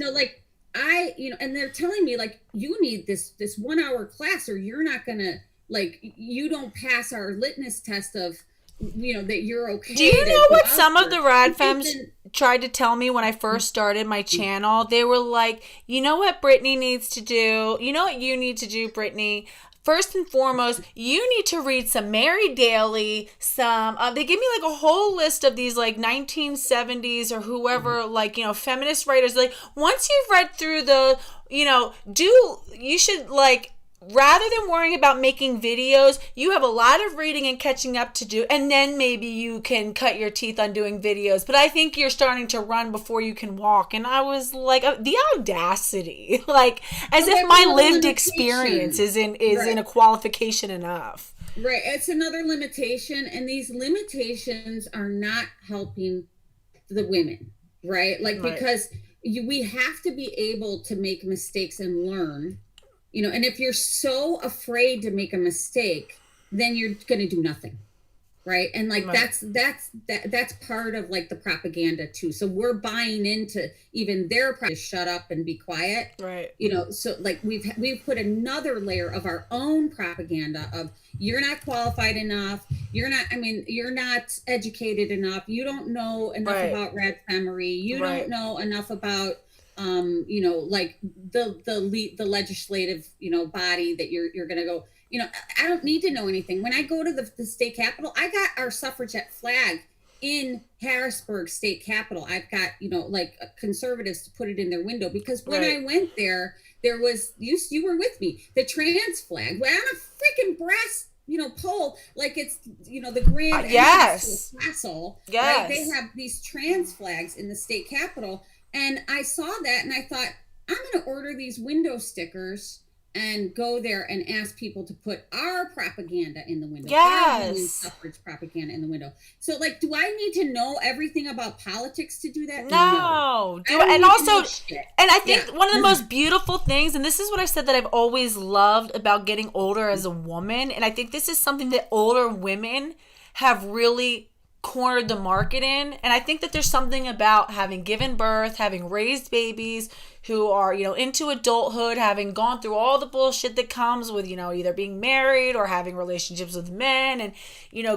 And they're telling me like, you need this 1 hour class or you're not gonna, like, you don't pass our litmus test of, that you're okay. Do you know what some of the RevFems tried to tell me when I first started my channel? They were like, you know what Brittany needs to do? You know what you need to do, Brittany? first and foremost, you need to read some Mary Daly, some, they give me like a whole list of these like 1970s or whoever, like, feminist writers. Like, once you've read through the, you should like, rather than worrying about making videos, you have a lot of reading and catching up to do, and then maybe you can cut your teeth on doing videos. But I think you're starting to run before you can walk. And I was like, the audacity, like, as if my lived experience isn't a qualification enough. Right. It's another limitation. And these limitations are not helping the women, right? Like, because we have to be able to make mistakes and learn. And if you're so afraid to make a mistake, then you're going to do nothing. Right. And like, that's part of like the propaganda too. So we're buying into even their to shut up and be quiet. Right. So like we've put another layer of our own propaganda of you're not qualified enough. You're not educated enough. You don't know enough about RevFem. You don't know enough about like the legislative, body that you're going to go, I don't need to know anything. When I go to the state capitol, I got our suffragette flag in Harrisburg state capitol. I've got, like conservatives to put it in their window because when I went there was, you were with me, the trans flag on a freaking brass, pole, like it's, the grand castle. Yes. Right? They have these trans flags in the state capitol. And I saw that and I thought, I'm going to order these window stickers and go there and ask people to put our propaganda in the window. Yes. Our suffrage propaganda in the window. So, like, do I need to know everything about politics to do that? No. And I think one of the most beautiful things, and this is what I said that I've always loved about getting older as a woman, and I think this is something that older women have really cornered the market in. And I think that there's something about having given birth, having raised babies who are, into adulthood, having gone through all the bullshit that comes with, either being married or having relationships with men and,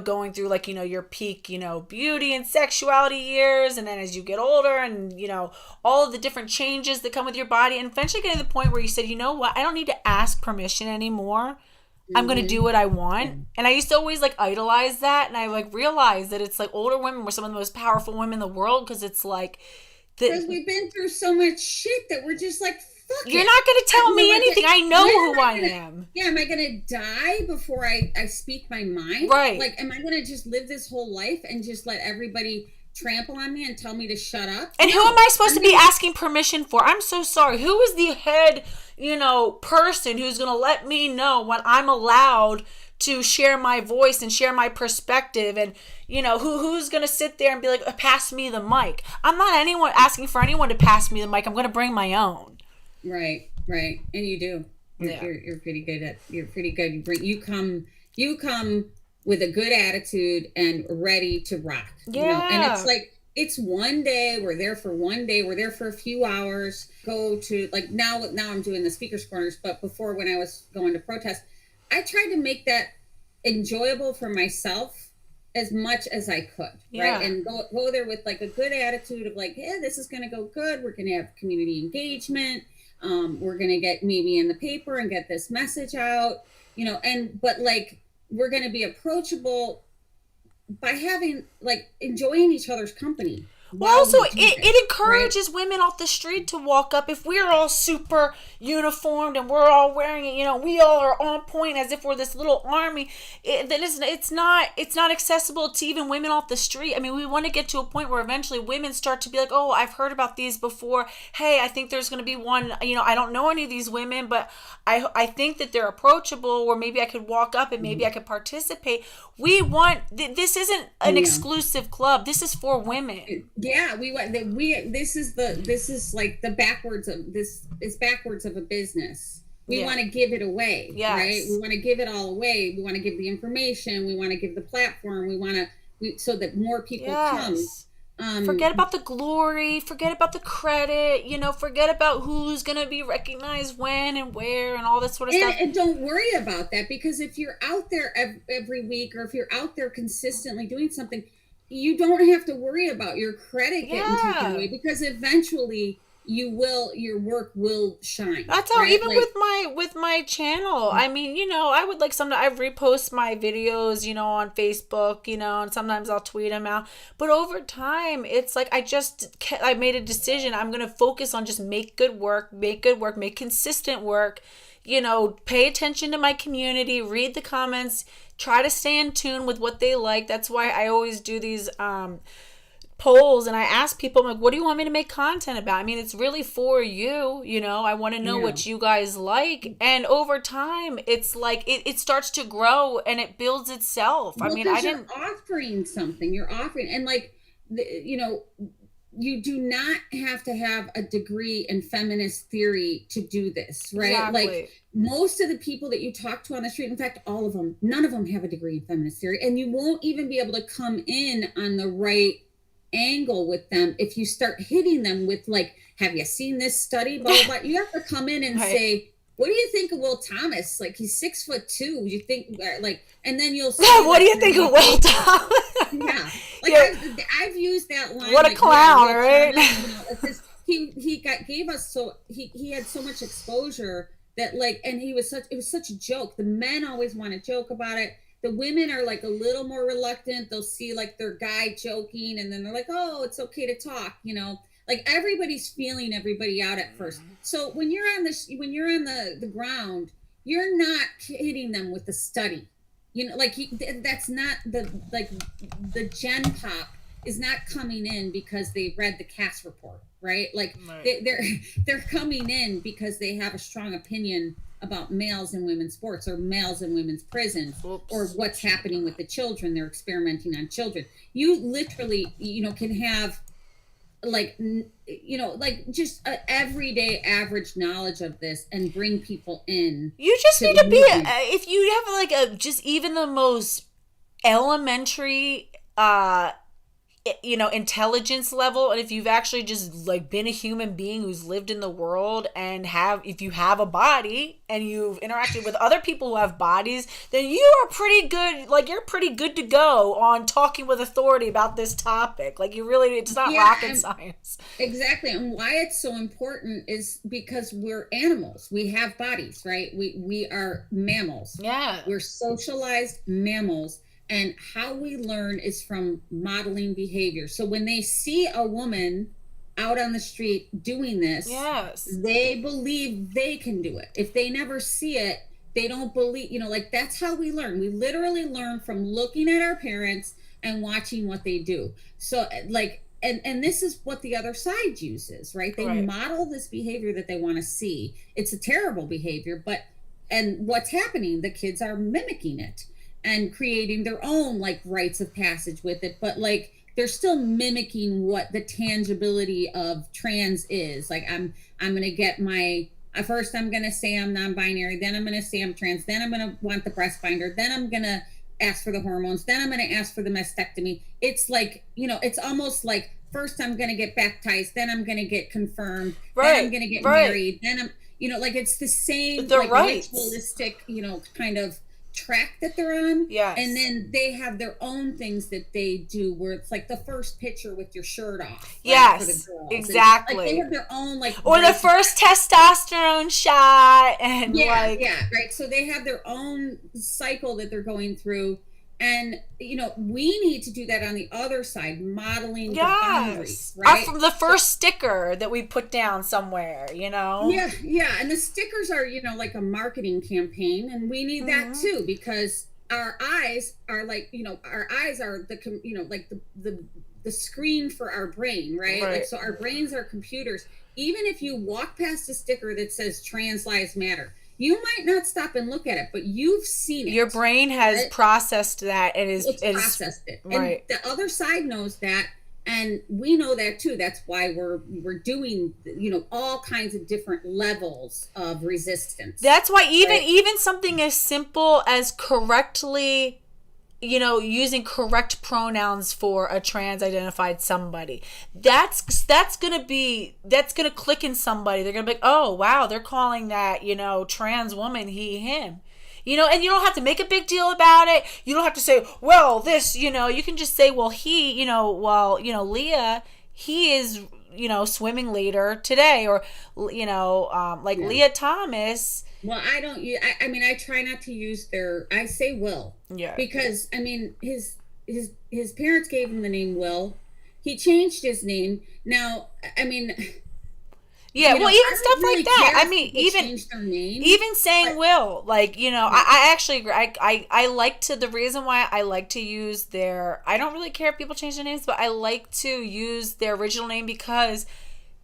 going through like, your peak, beauty and sexuality years. And then as you get older and, all of the different changes that come with your body, and eventually getting to the point where you said, you know what, I don't need to ask permission anymore. I'm going to do what I want. And I used to always like idolize that. And I like realized that it's like older women were some of the most powerful women in the world. Cause it's like, because we've been through so much shit that we're just like, fuck You're not going to tell me anything. I know who I am. Yeah. Am I going to die before I speak my mind? Right. Like, am I going to just live this whole life and just let everybody trample on me and tell me to shut up? And who am I supposed to be asking permission for? I'm so sorry. Who is the head, person who's going to let me know when I'm allowed to share my voice and share my perspective? And, who's going to sit there and be like, pass me the mic? I'm not asking for anyone to pass me the mic. I'm going to bring my own. Right. And you do. You're pretty good you're pretty good. You come with a good attitude and ready to rock. Yeah. And it's like, it's one day, we're there for one day, we're there for a few hours, go to like now I'm doing the speakers corners, but before when I was going to protest, I tried to make that enjoyable for myself as much as I could, right? And go there with like a good attitude of like, yeah, this is going to go good. We're going to have community engagement. We're going to get maybe in the paper and get this message out, but like, we're going to be approachable by having like enjoying each other's company. Well, also, it encourages women off the street to walk up. If we're all super uniformed and we're all wearing it, we all are on point as if we're this little army, then it's not accessible to even women off the street. I mean, we want to get to a point where eventually women start to be like, oh, I've heard about these before. Hey, I think there's going to be one, I don't know any of these women, but I think that they're approachable, where maybe I could walk up and maybe I could participate. We want, this isn't an exclusive club. This is for women. Yeah, this is like the backwards of a business. We want to give it away, right? We want to give it all away. We want to give the information. We want to give the platform. We want to, so that more people come. Forget about the glory. Forget about the credit. Forget about who's going to be recognized when and where and all this sort of stuff. And don't worry about that, because if you're out there every week, or if you're out there consistently doing something, you don't have to worry about your credit getting taken away, because eventually your work will shine. That's how, right? even Like, with my channel, I mean, I would like, sometimes I repost my videos, on Facebook, and sometimes I'll tweet them out. But over time, it's like I made a decision. I'm going to focus on just make good work, make consistent work, pay attention to my community, read the comments, try to stay in tune with what they like. That's why I always do these polls, and I ask people, I'm like, what do you want me to make content about? I mean, it's really for you, I want to know what you guys like. And over time, it's like it starts to grow and it builds itself. Well, I mean, you're offering something. You're offering, and like, you do not have to have a degree in feminist theory to do this, right? Exactly. Like, most of the people that you talk to on the street, in fact, all of them, none of them have a degree in feminist theory, and you won't even be able to come in on the right angle with them if you start hitting them with, like, have you seen this study, blah, blah, blah. You have to come in and say, what do you think of Will Thomas? Like, he's 6'2". You think, like, and then you'll say, what do you think of Will Thomas? Yeah, like, I've used that line. What a clown, right? He gave us, so he had so much exposure that, like, and it was such a joke. The men always want to joke about it. The women are like a little more reluctant. They'll see like their guy joking, and then they're like, "Oh, it's okay to talk," Like, everybody's feeling everybody out at first. So when you're on the ground, you're not hitting them with the study. Like, that's not the Gen Pop is not coming in because they read the Cass report, right? Like, they're coming in because they have a strong opinion about males in women's sports, or males in women's prisons, or what's happening with the children. They're experimenting on children. You literally, can have like just an everyday average knowledge of this and bring people in. You just need to be, if you have like just even the most elementary, intelligence level, and if you've actually just like been a human being who's lived in the world, and if you have a body and you've interacted with other people who have bodies, then you are pretty good. Like, you're pretty good to go on talking with authority about this topic. Like, it's not rocket science. Exactly. And why it's so important is because we're animals. We have bodies, right? We are mammals. Yeah. We're socialized mammals. And how we learn is from modeling behavior. So when they see a woman out on the street doing this, they believe they can do it. If they never see it, they don't believe, like, that's how we learn. We literally learn from looking at our parents and watching what they do. So, like, and this is what the other side uses, right? They model this behavior that they want to see. It's a terrible behavior, and what's happening? The kids are mimicking it and creating their own, like, rites of passage with it, but, like, they're still mimicking what the tangibility of trans is. Like, I'm gonna get first I'm gonna say I'm non-binary, then I'm gonna say I'm trans, then I'm gonna want the breast binder, then I'm gonna ask for the hormones, then I'm gonna ask for the mastectomy. It's like, it's almost like, first I'm gonna get baptized, then I'm gonna get confirmed, then I'm gonna get married, then I'm, like, it's the same, like, ritualistic, kind of track that they're on. Yes. And then they have their own things that they do, where it's like the first picture with your shirt off. Yes, for the girls. exactly. And, like, they have their own, like, or the first testosterone shot, and right. So they have their own cycle that they're going through, and we need to do that on the other side, modeling the boundaries, right? From the first sticker that we put down somewhere, Yeah, and the stickers are, like a marketing campaign, and we need that too, because our eyes are like, our eyes are like the screen for our brain, right? Like, so our brains are computers. Even if you walk past a sticker that says trans lives matter, you might not stop and look at it, but you've seen it. Your brain has processed that and it's processed it. Right. And the other side knows that, and we know that too. That's why we're doing, all kinds of different levels of resistance. That's why even something as simple as correctly, using correct pronouns for a trans identified somebody, that's gonna click in somebody. They're gonna be like, oh wow, they're calling that, trans woman he, him, and you don't have to make a big deal about it. You don't have to say, well, this, you can just say, well, he, Leah, he is swimming later today, or like Lia Thomas. Well, I don't. I mean, I try not to use I say Will. Yeah. Because I mean, his parents gave him the name Will. He changed his name. Now, I mean. Yeah, well, even stuff like that. I mean, even saying Will, like, I actually agree. I like to, the reason why I like to use I don't really care if people change their names, but I like to use their original name, because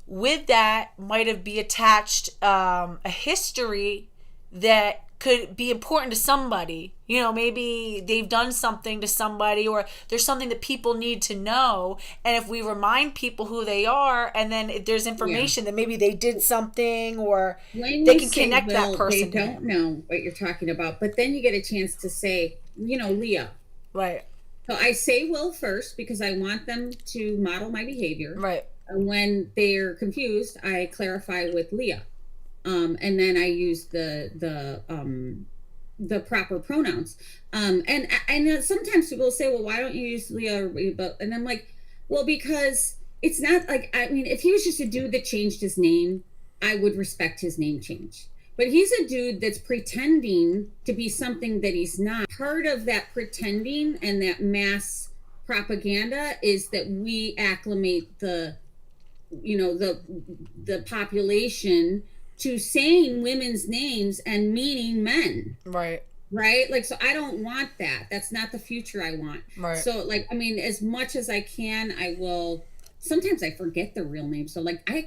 with that might have be attached a history that could be important to somebody. Maybe they've done something to somebody, or there's something that people need to know. And if we remind people who they are, and then if there's information that maybe they did something, or they can connect that person. They don't know what you're talking about, but then you get a chance to say, Leah. Right. So I say Will first because I want them to model my behavior. Right. And when they're confused, I clarify with Leah. And then I use the proper pronouns. And sometimes people say, well, why don't you use Leah? And I'm like, well, because it's not like, I mean, if he was just a dude that changed his name, I would respect his name change. But he's a dude that's pretending to be something that he's not. Part of that pretending and that mass propaganda is that we acclimate the population to saying women's names and meaning men. Right. Like, so I don't want that. That's not the future I want. Right. So, like, I mean, as much as I can, I will. Sometimes I forget the real name. So, like, I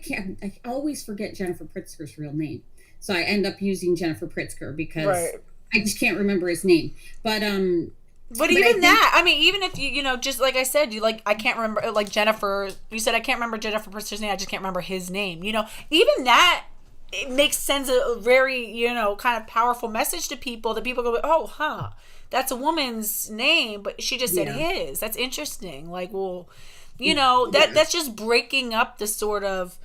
always forget Jennifer Pritzker's real name. So I end up using Jennifer Pritzker because I just can't remember his name. But even I mean, even if just like I said, I can't remember, like Jennifer, you said I can't remember Jennifer Pritzker's name, I just can't remember his name. Even that, it makes sense, a very, kind of powerful message to people, that people go, oh, that's a woman's name, but she just said his. That's interesting. Like, well, that's just breaking up the sort of,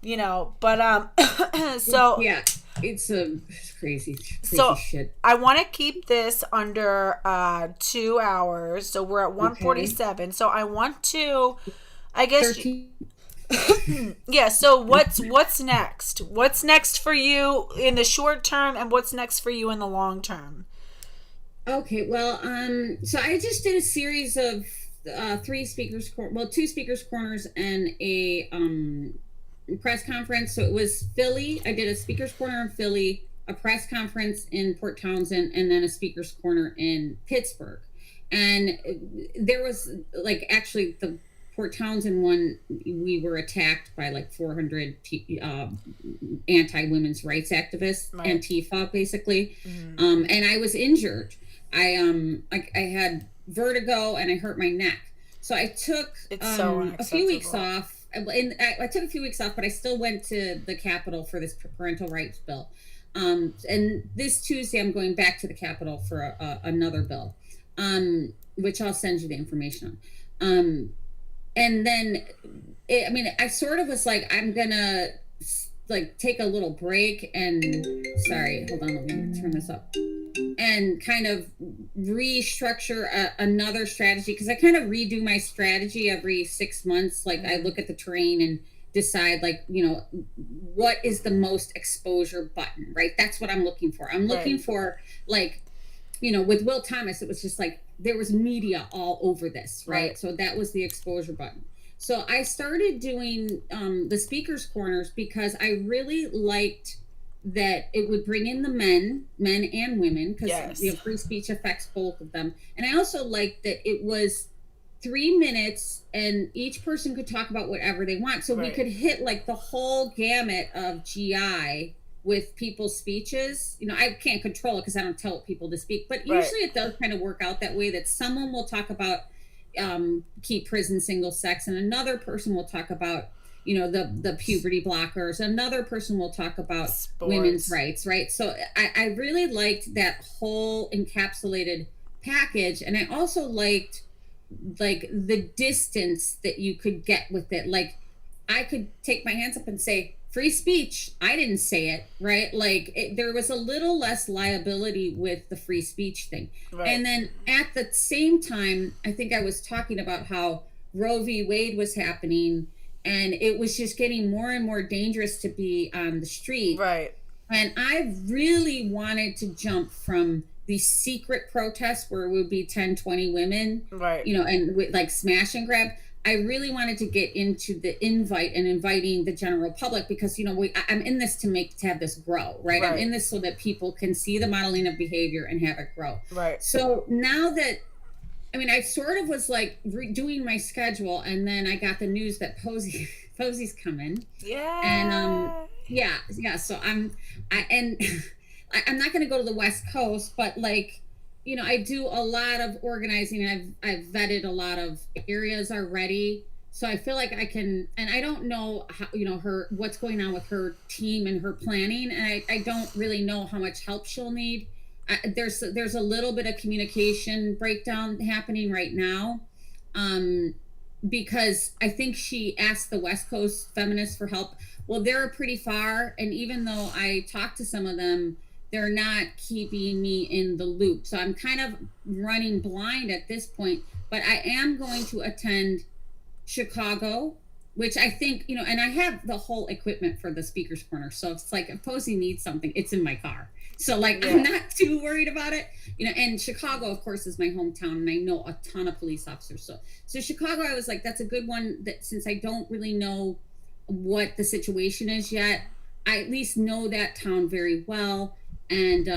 but, so. Yeah, it's a crazy shit. I want to keep this under 2 hours. So we're at 1:47. Okay. So I want to, I guess. 13. Yeah, so what's next? What's next for you in the short term, and what's next for you in the long term? Okay, well, so I just did a series of 2 speakers corners and a press conference. So it was Philly. I did a speakers corner in Philly, a press conference in Port Townsend, and then a speakers corner in Pittsburgh. And there was actually the Port Townsend one, we were attacked by 400 anti-women's rights activists, Antifa, basically. Mm-hmm. And I was injured. I had vertigo and I hurt my neck. So I took a few weeks off. And I took a few weeks off, but I still went to the Capitol for this parental rights bill. And this Tuesday, I'm going back to the Capitol for another bill, which I'll send you the information on. And then, I sort of was like, I'm going to take a little break and, sorry, hold on, let me turn this up. And kind of restructure another strategy, because I kind of redo my strategy every 6 months. Like, I look at the terrain and decide, what is the most exposure button, right? That's what I'm looking for. I'm looking for, with Will Thomas, it was just there was media all over this, right? So that was the exposure button. So I started doing the speakers corners because I really liked that it would bring in the men and women, because free speech affects both of them. And I also liked that it was 3 minutes and each person could talk about whatever they want. So we could hit the whole gamut of GI with people's speeches. I can't control it because I don't tell people to speak, but usually it does kind of work out that way, that someone will talk about keep prison single sex, and another person will talk about the puberty blockers, another person will talk about sports, women's rights, right? So I really liked that whole encapsulated package. And I also liked the distance that you could get with it. I could take my hands up and say free speech. I didn't say it, right? There was a little less liability with the free speech thing. Right. And then at the same time, I think I was talking about how Roe v. Wade was happening, and it was just getting more and more dangerous to be on the street. Right. And I really wanted to jump from these secret protests where it would be 10, 20 women, Right. and with like smash and grab. I really wanted to get into the invite and inviting the general public, because, I'm in this to have this grow, right? I'm in this so that people can see the modeling of behavior and have it grow. Right. So now that, I sort of was like doing my schedule, and then I got the news that Posie's coming. Yeah. And yeah. So I'm not going to go to the West Coast, but like, I do a lot of organizing. I've vetted a lot of areas already, so I feel like I can. And I don't know how, what's going on with her team and her planning, and I don't really know how much help she'll need. There's a little bit of communication breakdown happening right now, because I think she asked the West Coast feminists for help. Well, they're pretty far, and even though I talked to some of them, they're not keeping me in the loop. So I'm kind of running blind at this point, but I am going to attend Chicago, which I think, and I have the whole equipment for the speaker's corner. So it's like, if Posie needs something, it's in my car. So like, I'm not too worried about it, and Chicago, of course, is my hometown, and I know a ton of police officers. So Chicago, I was like, that's a good one, that since I don't really know what the situation is yet, I at least know that town very well. And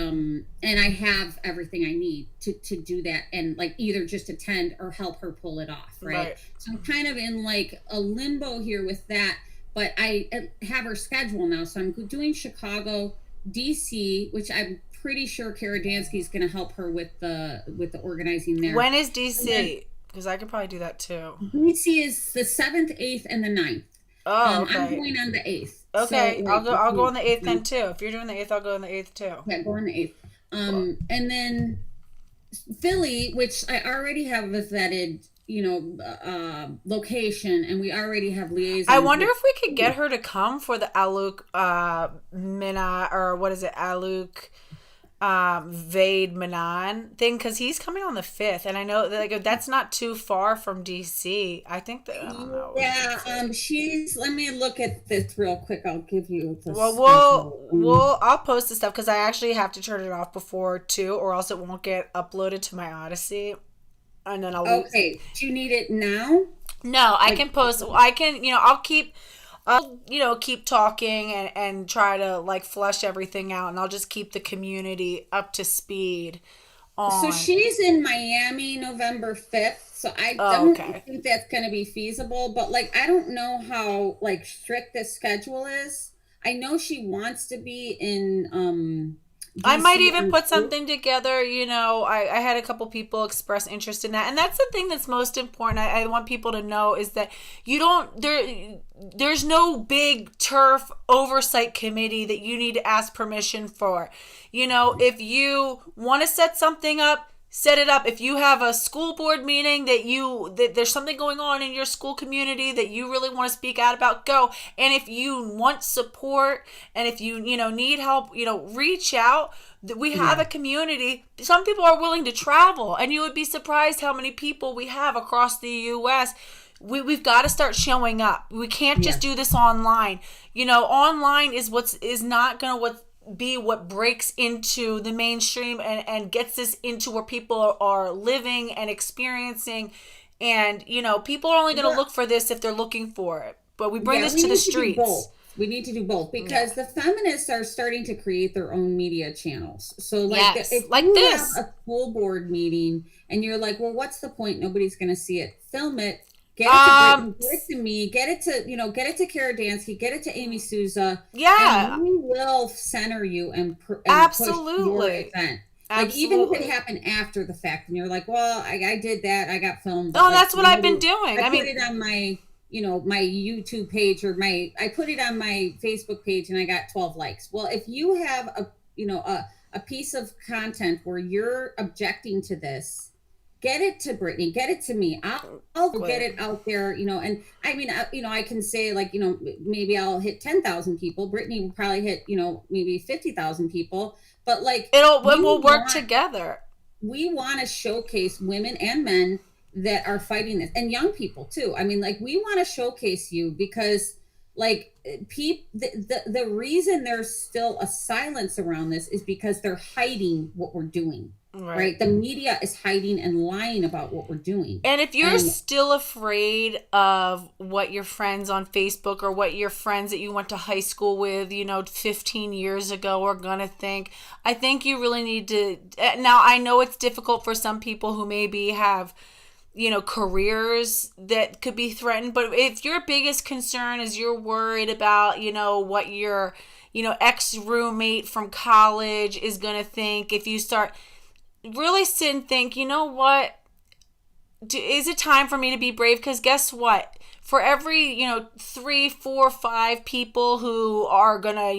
I have everything I need to do that, and like either just attend or help her pull it off. Right. So I'm kind of in like a limbo here with that, but I have her schedule now. So I'm doing Chicago, DC, which I'm pretty sure Kara Dansky's going to help her with the organizing there. When is DC? Because I could probably do that too. DC is the 7th, 8th, and the 9th. Oh, okay. I'm going on the 8th. Okay, so, I'll go on the 8th then too. If you're doing the 8th, I'll go on the 8th too. Yeah, go on the 8th. And then Philly, which I already have a vetted, location, and we already have liaisons. I wonder if we could get her to come for the Aluk Mina, or what is it, Aluk Vade Manan thing, because he's coming on the 5th, and I know that like that's not too far from DC. I think that, I don't know. Yeah, let me look at this real quick. I'll give you the I'll post the stuff, because I actually have to turn it off before 2, or else it won't get uploaded to my Odyssey, and then I'll okay. Do you need it now? No, I can post. I can, I'll keep talking and try to like flush everything out, and I'll just keep the community up to speed on. So she's in Miami November 5th. So I don't think that's going to be feasible, but like, I don't know how like strict this schedule is. I know she wants to be in, I might even put something together. I had a couple people express interest in that, and that's the thing that's most important. I want people to know is that there's no big turf oversight committee that you need to ask permission for. If you want to set something up, set it up. If you have a school board meeting that there's something going on in your school community that you really want to speak out about, go. And if you want support, and if you need help, reach out. We have a community. Some people are willing to travel, and you would be surprised how many people we have across the U.S. We've got to start showing up. We can't just do this online. Online is not going to be what breaks into the mainstream and gets us into where people are living and experiencing. And, people are only going to look for this if they're looking for it. But we bring this to the streets. We need to do both, because the feminists are starting to create their own media channels. So like, if you have a school board meeting and you're like, well, what's the point? Nobody's going to see it. Film it. Get it to Brittany, get it to me, get it to Kara Dansky, get it to Amy Souza. Yeah. And we will center you and absolutely push your event. Like, even if it happened after the fact and you're like, well, I did that, I got filmed. Oh, that's what I've been doing. I put it on my, my YouTube page, or I put it on my Facebook page, and I got 12 likes. Well, if you have a piece of content where you're objecting to this, get it to Brittany, get it to me. I'll get it out there, and I mean, I can say like, maybe I'll hit 10,000 people. Brittany will probably hit, maybe 50,000 people, but like, we'll work together. We want to showcase women and men that are fighting this, and young people too. I mean, like, we want to showcase you because, like, the reason there's still a silence around this is because they're hiding what we're doing. Right. The media is hiding and lying about what we're doing. And if you're still afraid of what your friends on Facebook or what your friends that you went to high school with, 15 years ago are going to think, I think you really need to. Now, I know it's difficult for some people who maybe have, careers that could be threatened. But if your biggest concern is you're worried about, what your, ex-roommate from college is going to think, if you start really sit and think, what, is it time for me to be brave? Because guess what? For every, 3, 4, 5 people who are gonna,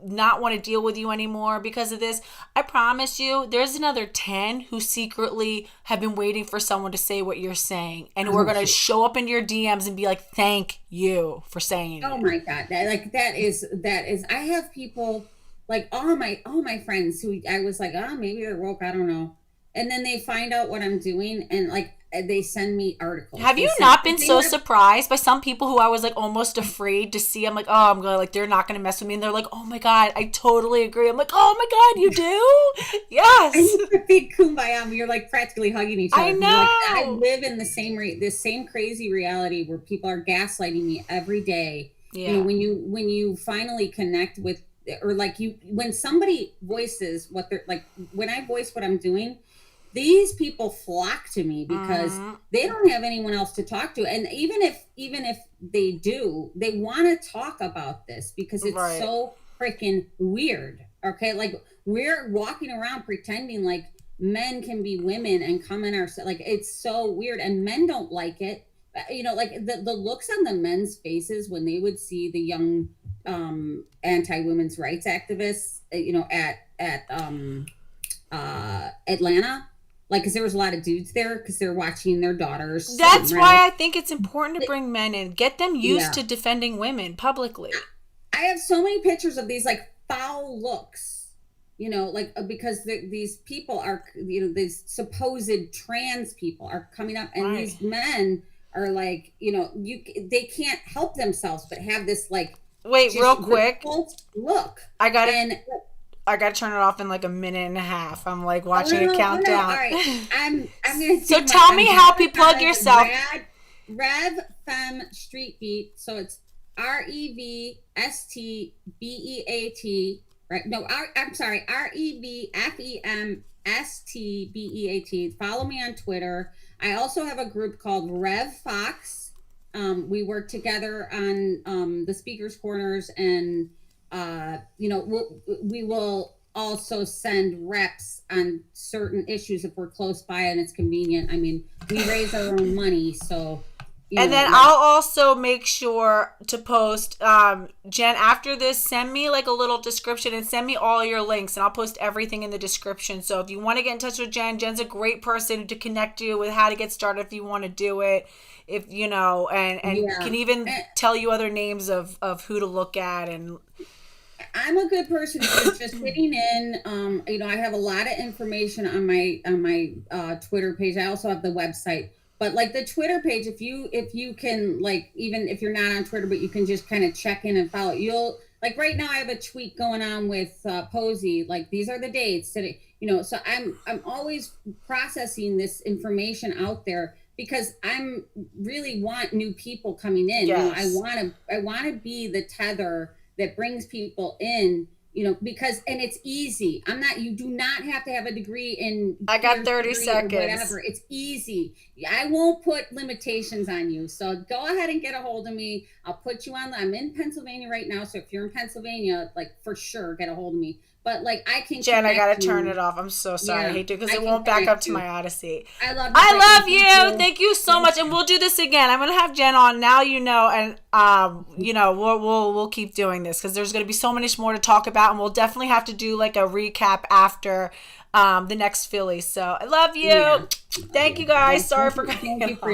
not want to deal with you anymore because of this, I promise you, there's another 10 who secretly have been waiting for someone to say what you're saying, and who are gonna show up in your DMs and be like, "Thank you for saying it." Oh my God, that is. I have people, like, all my friends who I was like, maybe they're woke, I don't know, and then they find out what I'm doing, and like, they send me articles. Have you not been so surprised by some people who I was like almost afraid to see? I'm like, I'm going, like, they're not going to mess with me. And they're like, oh my God, I totally agree. I'm like, oh my God, you do? Yes. And you a big kumbaya. You're like practically hugging each other. I know. Like, I live in the this same crazy reality where people are gaslighting me every day. Yeah. When you finally connect with, or like when somebody voices what they're like, when I voice what I'm doing, these people flock to me because they don't have anyone else to talk to. And even if they do, they want to talk about this because it's so freaking weird. Okay. Like, we're walking around pretending like men can be women and come in our, like, it's so weird, and men don't like it. Like the looks on the men's faces when they would see the young anti-women's rights activists, at Atlanta. Like, because there was a lot of dudes there because they're watching their daughters. That's why I think it's important to bring men in. Get them used to defending women publicly. I have so many pictures of these, like, foul looks, because these people are, these supposed trans people are coming up, and these men are like, they can't help themselves but have this, like, wait, real quick, look. I got to turn it off in like a minute and a half. I'm like watching it count down. All right. I'm going to. So tell me how you plug yourself. RevFem Street Beat. So it's RevStbeat. Right? No, I'm sorry. RevFemStbeat. Follow me on Twitter. I also have a group called Rev Fox. We work together on the speakers corners, and we will also send reps on certain issues if we're close by and it's convenient. I mean, we raise our own money, so. And then I'll also make sure to post, Jen, after this, send me like a little description and send me all your links, and I'll post everything in the description. So if you want to get in touch with Jen's a great person to connect you with how to get started if you want to do it. If can even tell you other names of who to look at. And I'm a good person for just sitting in. I have a lot of information on my Twitter page. I also have the website, but like the Twitter page, if you can, like, even if you're not on Twitter, but you can just kind of check in and follow, you'll, like, right now I have a tweet going on with Posie, like, these are the dates today, so I'm always processing this information out there because I'm really want new people coming in. Yes. I want to be the tether that brings people in, because, and it's easy. You do not have to have a degree in. I got 30 seconds. Whatever. It's easy. I won't put limitations on you. So go ahead and get a hold of me. I'll put you on. I'm in Pennsylvania right now. So if you're in Pennsylvania, like, for sure, get a hold of me. But like, I can. Jen, I gotta turn it off. I'm so sorry. I hate to, because it won't back up to my Odyssey. I love you. Thank you so much. And we'll do this again. I'm gonna have Jen on now. And we'll keep doing this because there's gonna be so much more to talk about, and we'll definitely have to do like a recap after the next Philly. So I love you. Thank you guys. Sorry for cutting it off.